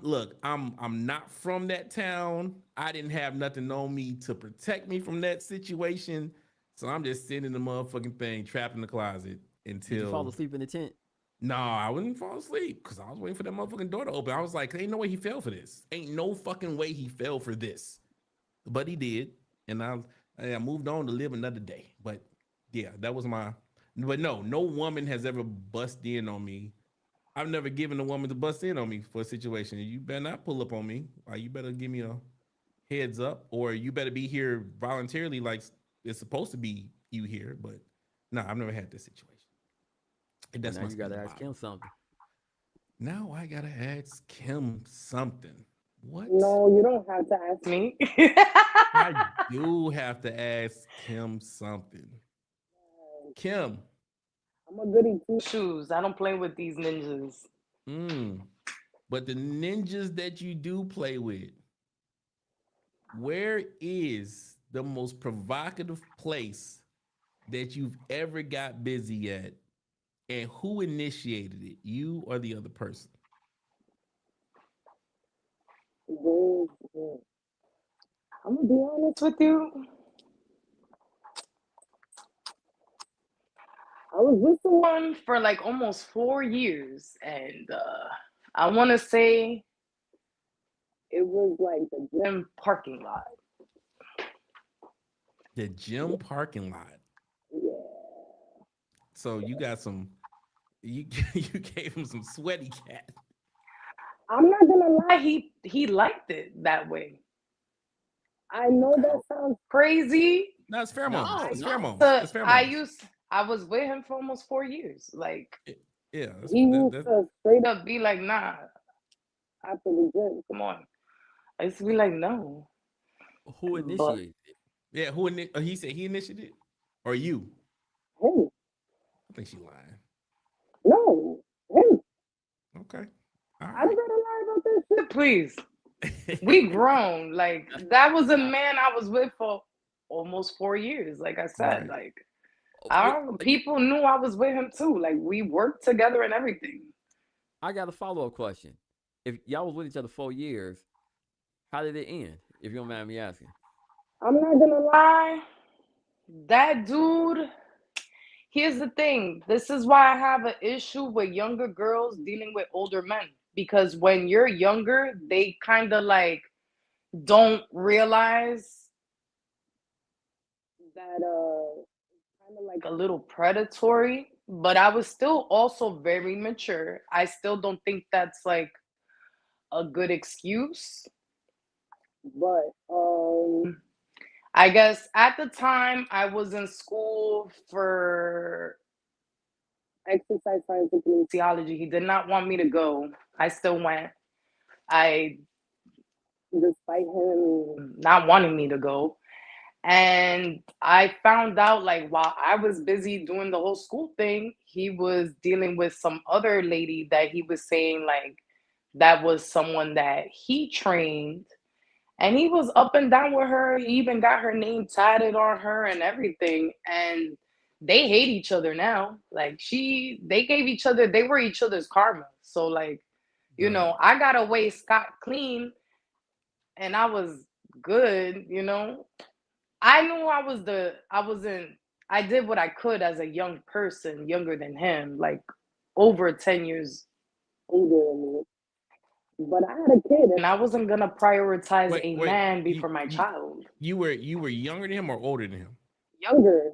not from that town. I didn't have nothing on me to protect me from that situation. So I'm just sitting in the motherfucking thing, trapped in the closet until. Did you fall asleep in the tent? No, I wouldn't fall asleep because I was waiting for that motherfucking door to open. I was like, ain't no way he fell for this. Ain't no fucking way he fell for this. But he did. And I moved on to live another day. But yeah, that was my. But no woman has ever bust in on me. I've never given a woman to bust in on me for a situation. You better not pull up on me. Or you better give me a heads up, or you better be here voluntarily, like it's supposed to be you here. But no, I've never had this situation. And that's now you gotta ask him something. Now I gotta ask Kim something. What? No, you don't have to ask me. I do have to ask Kim something. Kim. I'm a goody two shoes. I don't play with these ninjas. But the ninjas that you do play with, where is the most provocative place that you've ever got busy at? And who initiated it, you or the other person? I'm gonna be honest with you. I was with someone for like almost 4 years, and I want to say it was like the gym parking lot. The gym parking lot. Yeah. So you got some. You gave him some sweaty cat. I'm not gonna lie, he liked it that way. I know that sounds crazy. No, it's pheromones. It's pheromones. It's pheromones. I was with him for almost 4 years. Like, yeah, he used to straight up be like, nah, after the gym, come on. I used to be like, no. Who initiated it? Yeah, he said he initiated it? Or you? Him. I think she lying. No, him. Okay. Right. I don't gotta lie about this shit, please. We grown. Like, that was a man I was with for almost 4 years. Like I said, right. like. People knew I was with him too. Like we worked together and everything. I got a follow up question. If y'all was with each other 4 years, how did it end? If you don't mind me asking. I'm not gonna lie, that dude. Here's the thing. This is why I have an issue with younger girls dealing with older men. Because when you're younger, they kind of like don't realize that kind of like a little predatory. But I was still also very mature. I still don't think that's like a good excuse. But I guess at the time I was in school for exercise science and kinesiology. He did not want me to go. I still went. I, despite him not wanting me to go. And I found out, like, while I was busy doing the whole school thing, he was dealing with some other lady that he was saying, like, that was someone that he trained. And he was up and down with her. He even got her name tatted on her and everything. And they hate each other now. Like they gave each other, they were each other's karma. So like, Right. I got away scot clean and I was good. I knew I wasn't, I did what I could as a young person, younger than him, like over 10 years older than me. But I had a kid and I wasn't gonna prioritize Wait, a wait. man before my child. You were younger than him or older than him? Younger.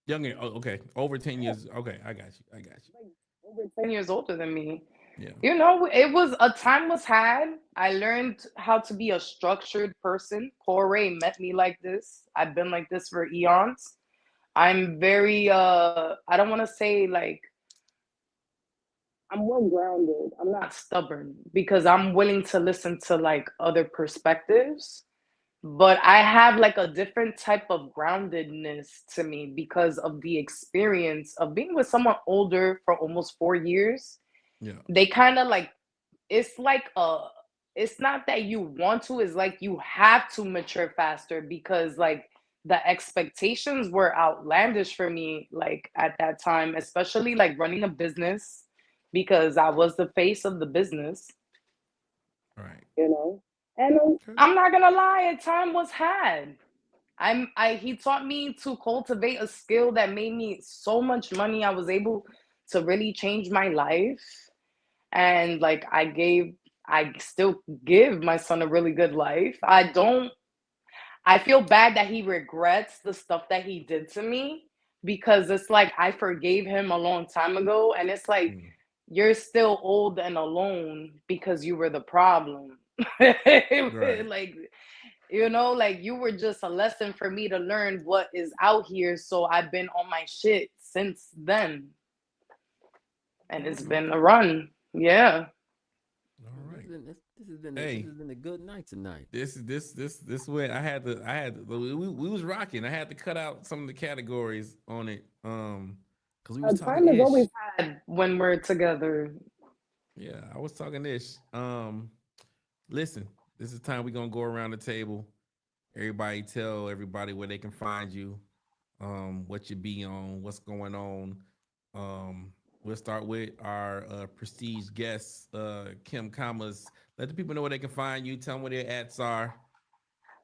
Younger. Oh, okay. Over 10 years. Okay, I got you. I got you. Like over 10 years older than me. Yeah. It was a time was had. I learned how to be a structured person. Corey met me like this. I've been like this for eons. I'm very I don't want to say like I'm well grounded. I'm not stubborn because I'm willing to listen to like other perspectives. But I have like a different type of groundedness to me because of the experience of being with someone older for almost 4 years. Yeah. They kind of like, it's like it's not that you want to, it's like you have to mature faster because like the expectations were outlandish for me like at that time, especially like running a business because I was the face of the business. Right. And Okay. I'm not gonna lie, a time was had. He taught me to cultivate a skill that made me so much money. I was able to really change my life. And like I still give my son a really good life. I feel bad that he regrets the stuff that he did to me because it's like I forgave him a long time ago and it's like Mm. you're still old and alone because you were the problem. Right. Like like you were just a lesson for me to learn what is out here. So I've been on my shit since then. And it's been a Okay. run. Yeah. All right. This Hey, has been a good night tonight. this way we was rocking. I had to cut out some of the categories on it. Cause we was A talking time is ish. always had when we're together. Yeah, I was talking ish. Listen, this is time we gonna go around the table. Everybody tell everybody where they can find you, what you be on, what's going on. We'll start with our prestige guest, Kim Kommas. Let the people know where they can find you. Tell them where their ads are.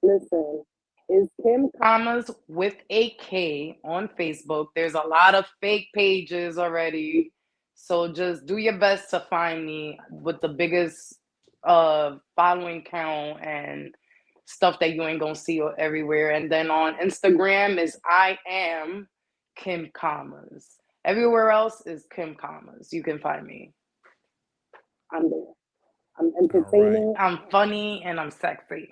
Listen, is Kim Kommas with a K on Facebook. There's a lot of fake pages already. So just do your best to find me with the biggest following count and stuff that you ain't gonna see everywhere. And then on Instagram is I am Kim Kommas. Everywhere else is Kim Kommas. You can find me. I'm there. I'm All right. entertaining. I'm funny and I'm sexy.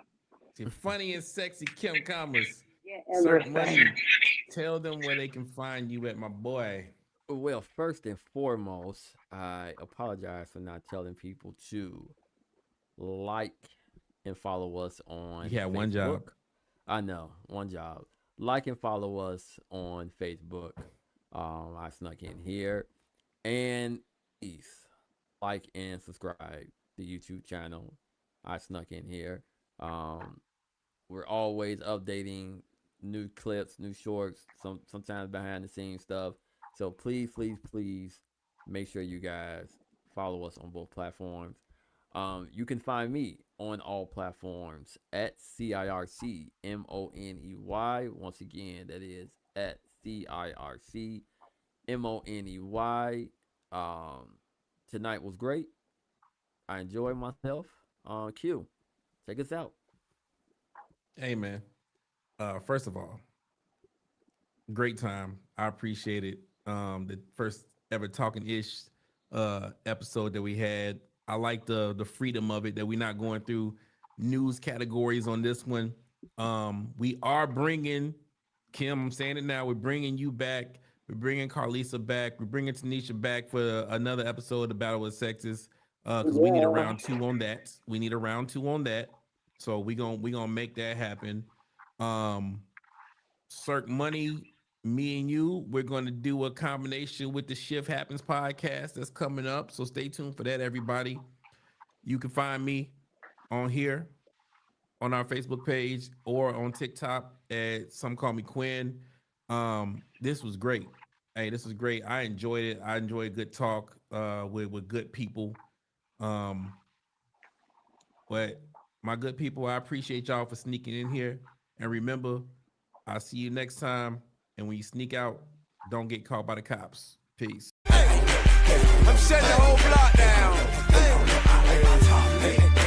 See, funny and sexy Kim Kommas. Yeah, Sir everything. Money. Tell them where they can find you at, my boy. Well, first and foremost, I apologize for not telling people to like and follow us on You had one Facebook. job. I know, one job. Like and follow us on Facebook. I snuck in here. And East. Like and subscribe the YouTube channel. I snuck in here. We're always updating new clips, new shorts, sometimes behind the scenes stuff. So please, please, please make sure you guys follow us on both platforms. You can find me on all platforms at CIRCMONEY. Once again, that is at CIRCMONEY. Tonight was great. I enjoyed myself. Q, take us out. Hey man. First of all, great time. I appreciate it. The first ever Talking Ish episode that we had. I like the freedom of it, that we're not going through news categories on this one. We are bringing Kim. I'm saying it now. We're bringing you back. We're bringing Carlisa back. We're bringing Tanisha back for another episode of The Battle with Sexes. Because we need a Yeah. round 2 on that. We need a round 2 on that. So we gonna make that happen. Cirque Money, me and you, we're going to do a combination with the Shift Happens podcast that's coming up. So stay tuned for that, everybody. You can find me on here, on our Facebook page, or on TikTok at Some Call Me Quinn. This was great. Hey, this was great. I enjoyed it. I enjoyed good talk with good people. But my good people, I appreciate y'all for sneaking in here. And remember, I'll see you next time. And when you sneak out, don't get caught by the cops. Peace. I'm shutting the whole block down.